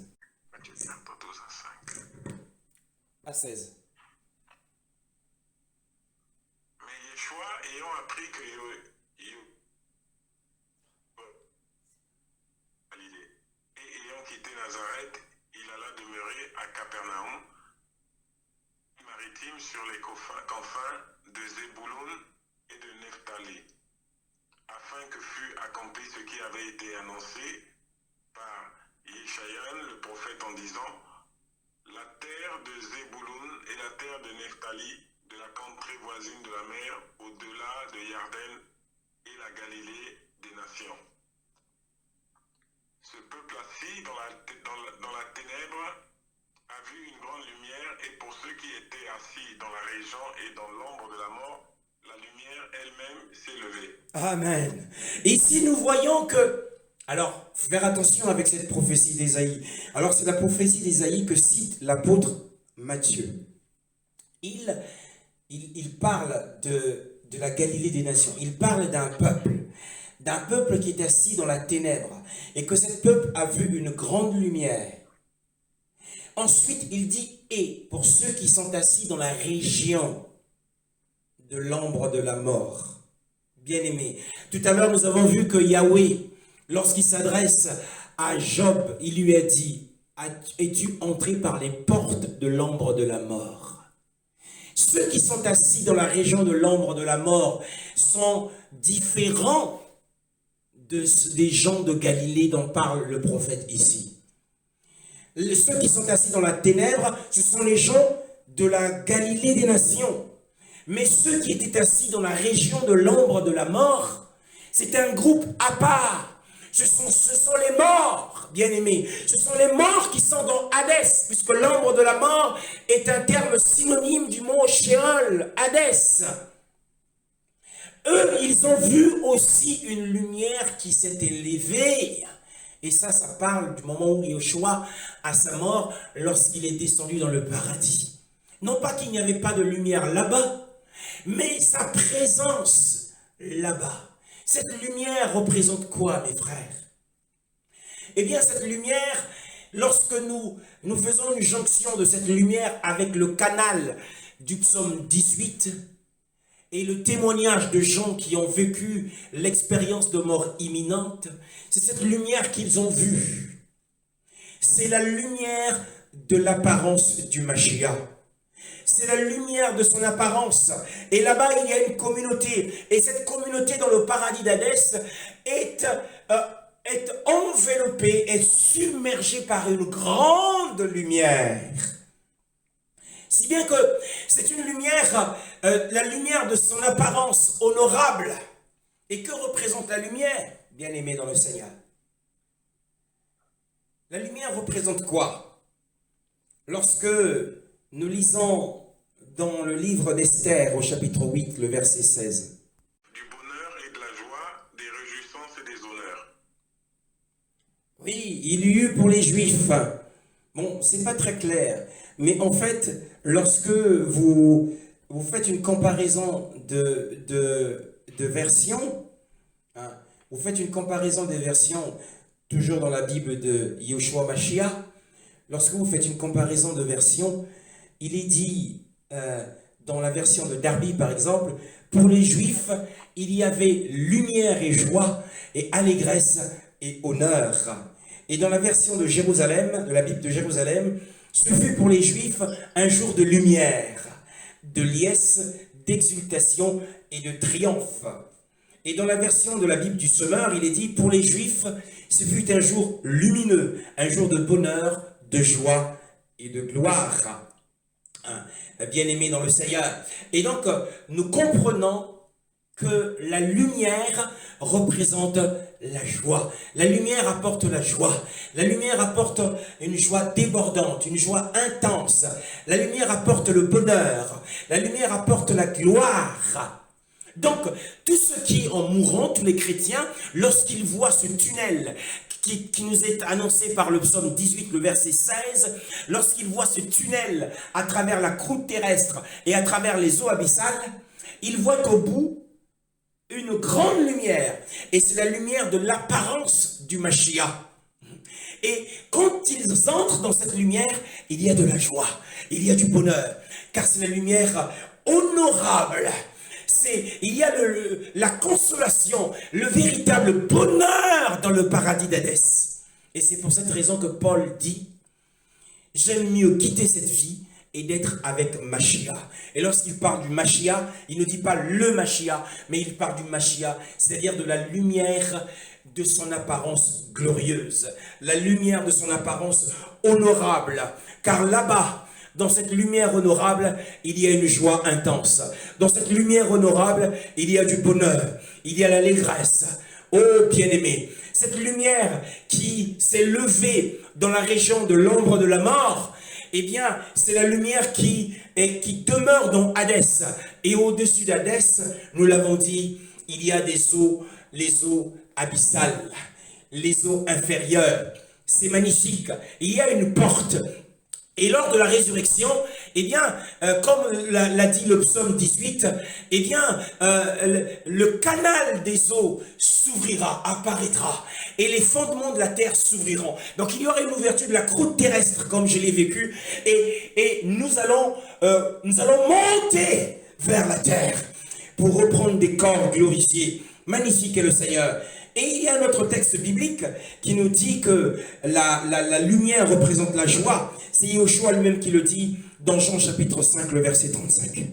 À 16. Mais Yeshua, ayant appris que Galilée, et ayant quitté Nazareth, il alla demeurer à Capernaum, maritime sur les confins de Zébouloun et de Nephtali, afin que fût accompli ce qui avait été annoncé par Yeshayan, le prophète, en disant: la terre de Zébouloun et la terre de Nephtali, de la contrée voisine de la mer, au-delà de Yarden et la Galilée des nations. Ce peuple assis dans la ténèbre a vu une grande lumière, et pour ceux qui étaient assis dans la région et dans l'ombre de la mort, la lumière elle-même s'est levée. Amen. Ici, nous voyons que... Alors, faire attention avec cette prophétie d'Ésaïe. Alors, c'est la prophétie d'Ésaïe que cite l'apôtre Matthieu. Il parle de la Galilée des nations. Il parle d'un peuple qui est assis dans la ténèbre, et que ce peuple a vu une grande lumière. Ensuite, il dit « et » pour ceux qui sont assis dans la région de l'ombre de la mort. Bien-aimés, tout à l'heure, nous avons vu que Yahweh, lorsqu'il s'adresse à Job, il lui a dit: es-tu entré par les portes de l'ombre de la mort? Ceux qui sont assis dans la région de l'ombre de la mort sont différents des gens de Galilée dont parle le prophète ici. Ceux qui sont assis dans la ténèbre, ce sont les gens de la Galilée des nations. Mais ceux qui étaient assis dans la région de l'ombre de la mort, c'est un groupe à part. Ce sont les morts, bien-aimés. Ce sont les morts qui sont dans Hadès, puisque l'ombre de la mort est un terme synonyme du mot Sheol, Hadès. Eux, ils ont vu aussi une lumière qui s'est élevée. Et ça parle du moment où Yeshua, à sa mort, lorsqu'il est descendu dans le paradis. Non pas qu'il n'y avait pas de lumière là-bas, mais sa présence là-bas. Cette lumière représente quoi, mes frères? Eh bien, cette lumière, lorsque nous faisons une jonction de cette lumière avec le canal du psaume 18 et le témoignage de gens qui ont vécu l'expérience de mort imminente, c'est cette lumière qu'ils ont vue. C'est la lumière de l'apparence du Mashiach. C'est la lumière de son apparence. Et là-bas, il y a une communauté. Et cette communauté dans le paradis d'Hadès est enveloppée, est submergée par une grande lumière. Si bien que c'est une lumière, la lumière de son apparence honorable. Et que représente la lumière, bien-aimé dans le Seigneur? La lumière représente quoi? Lorsque nous lisons dans le livre d'Esther au chapitre 8, le verset 16. Du bonheur et de la joie, des réjouissances et des honneurs. Oui, il y eut pour les Juifs. Bon, c'est pas très clair. Mais en fait, lorsque vous faites une comparaison de versions, hein, vous faites une comparaison des versions, toujours dans la Bible de Yeshua Mashiach, lorsque vous faites une comparaison de versions, il est dit dans la version de Darby par exemple, pour les Juifs, il y avait lumière et joie, et allégresse et honneur. Et dans la version de Jérusalem, de la Bible de Jérusalem, ce fut pour les Juifs un jour de lumière, de liesse, d'exultation et de triomphe. Et dans la version de la Bible du Semeur, il est dit, pour les Juifs, ce fut un jour lumineux, un jour de bonheur, de joie et de gloire. Bien-aimés dans le Seigneur. Et donc, nous comprenons que la lumière représente la joie. La lumière apporte la joie. La lumière apporte une joie débordante, une joie intense. La lumière apporte le bonheur. La lumière apporte la gloire. Donc, tous ceux qui, en mourant, tous les chrétiens, lorsqu'ils voient ce tunnel qui nous est annoncé par le psaume 18, le verset 16, lorsqu'ils voient ce tunnel à travers la croûte terrestre et à travers les eaux abyssales, ils voient au bout une grande lumière, et c'est la lumière de l'apparence du Mashiach. Et quand ils entrent dans cette lumière, il y a de la joie, il y a du bonheur, car c'est la lumière honorable. Il y a la consolation, le véritable bonheur dans le paradis d'Hadès. Et c'est pour cette raison que Paul dit, j'aime mieux quitter cette vie et d'être avec Mashiach. Et lorsqu'il parle du Mashiach, il ne dit pas le Mashiach, mais il parle du Mashiach, c'est-à-dire de la lumière de son apparence glorieuse, la lumière de son apparence honorable. Car là-bas, dans cette lumière honorable, il y a une joie intense. Dans cette lumière honorable, il y a du bonheur, il y a l'allégresse. Oh bien-aimé, cette lumière qui s'est levée dans la région de l'ombre de la mort, eh bien, c'est la lumière qui demeure dans Hadès. Et au-dessus d'Hadès, nous l'avons dit, il y a des eaux, les eaux abyssales, les eaux inférieures. C'est magnifique. Il y a une porte. Et lors de la résurrection, eh bien, comme l'a dit le psaume 18, eh bien, le canal des eaux s'ouvrira, apparaîtra, et les fondements de la terre s'ouvriront. Donc il y aura une ouverture de la croûte terrestre, comme je l'ai vécu, et nous allons monter vers la terre pour reprendre des corps glorifiés. Magnifique est le Seigneur. Et il y a un autre texte biblique qui nous dit que la lumière représente la joie. C'est Yoshua lui-même qui le dit dans Jean chapitre 5, le verset 35. Il était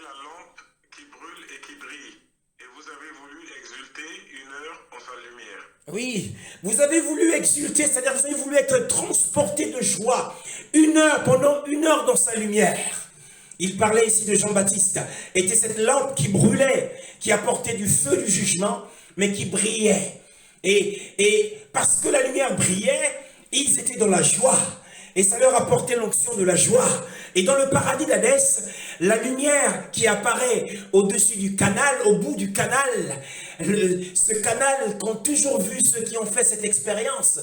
la lampe qui brûle et qui brille, et vous avez voulu exulter une heure en sa lumière. Oui, vous avez voulu exulter, c'est-à-dire vous avez voulu être transporté de joie, pendant une heure dans sa lumière. Il parlait ici de Jean-Baptiste, était cette lampe qui brûlait, qui apportait du feu du jugement, mais qui brillait. Et parce que la lumière brillait, ils étaient dans la joie. Et ça leur apportait l'onction de la joie. Et dans le paradis d'Hadès, la lumière qui apparaît au-dessus du canal, au bout du canal, ce canal qu'ont toujours vu ceux qui ont fait cette expérience,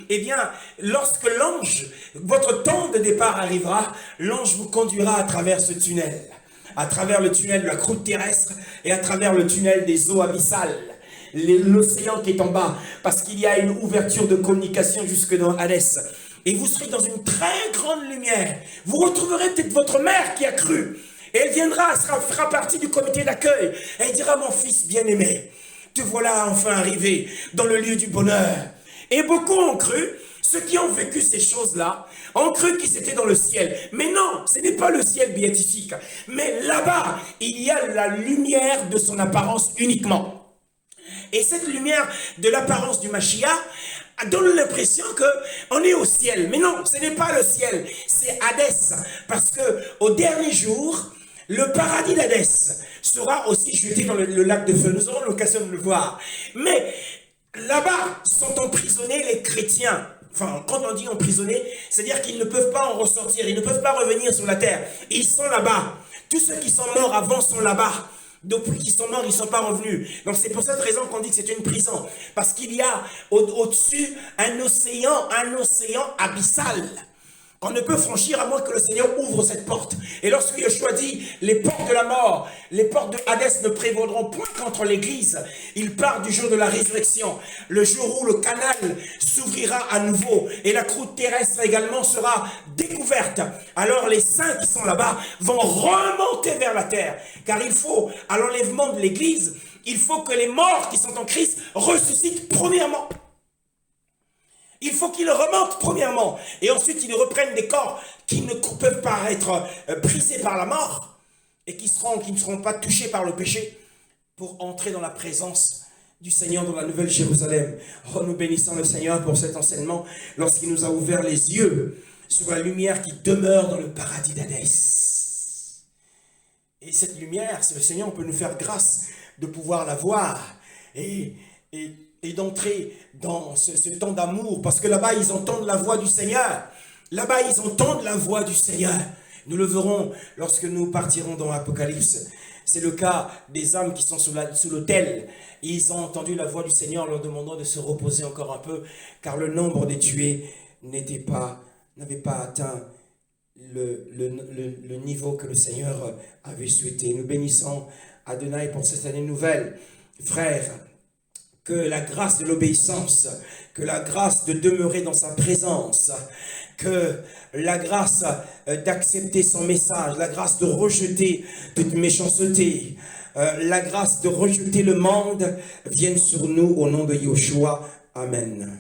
eh bien, lorsque l'ange, votre temps de départ arrivera, l'ange vous conduira à travers ce tunnel, à travers le tunnel de la croûte terrestre et à travers le tunnel des eaux abyssales. L'océan qui est en bas, parce qu'il y a une ouverture de communication jusque dans Hadès. Et vous serez dans une très grande lumière. Vous retrouverez peut-être votre mère qui a cru. Et elle viendra, elle fera partie du comité d'accueil. Elle dira, mon fils bien-aimé, te voilà enfin arrivé dans le lieu du bonheur. Et beaucoup ont cru, ceux qui ont vécu ces choses-là, ont cru qu'ils étaient dans le ciel. Mais non, ce n'est pas le ciel béatifique. Mais là-bas, il y a la lumière de son apparence uniquement. Et cette lumière de l'apparence du Mashiach donne l'impression qu'on est au ciel. Mais non, ce n'est pas le ciel, c'est Hadès. Parce que au dernier jour, le paradis d'Hadès sera aussi jeté dans le lac de feu. Nous aurons l'occasion de le voir. Mais là-bas sont emprisonnés les chrétiens. Enfin, quand on dit emprisonnés, c'est-à-dire qu'ils ne peuvent pas en ressortir, ils ne peuvent pas revenir sur la terre. Ils sont là-bas. Tous ceux qui sont morts avant sont là-bas. Depuis qu'ils sont morts, ils ne sont pas revenus. Donc c'est pour cette raison qu'on dit que c'est une prison. Parce qu'il y a au-dessus un océan abyssal. On ne peut franchir à moins que le Seigneur ouvre cette porte. Et lorsque Yeshua dit, les portes de la mort, les portes de Hadès ne prévaudront point contre l'Église, il part du jour de la résurrection, le jour où le canal s'ouvrira à nouveau et la croûte terrestre également sera découverte. Alors les saints qui sont là-bas vont remonter vers la terre. Car il faut, à l'enlèvement de l'Église, il faut que les morts qui sont en Christ ressuscitent premièrement. Il faut qu'ils remontent premièrement, et ensuite ils reprennent des corps qui ne peuvent pas être brisés par la mort, et qui ne seront pas touchés par le péché, pour entrer dans la présence du Seigneur dans la Nouvelle Jérusalem. Oh, nous bénissons le Seigneur pour cet enseignement, lorsqu'il nous a ouvert les yeux sur la lumière qui demeure dans le paradis d'Hadès. Et cette lumière, c'est le Seigneur, on peut nous faire grâce de pouvoir la voir, et d'entrer dans ce temps d'amour, parce que là-bas, ils entendent la voix du Seigneur. Là-bas, ils entendent la voix du Seigneur. Nous le verrons lorsque nous partirons dans l'Apocalypse. C'est le cas des âmes qui sont sous l'autel. Ils ont entendu la voix du Seigneur leur demandant de se reposer encore un peu, car le nombre des tués n'avait pas atteint le niveau que le Seigneur avait souhaité. Nous bénissons Adonai pour cette année nouvelle. Frères, que la grâce de l'obéissance, que la grâce de demeurer dans sa présence, que la grâce d'accepter son message, la grâce de rejeter toute méchanceté, la grâce de rejeter le monde vienne sur nous au nom de Yeshua. Amen.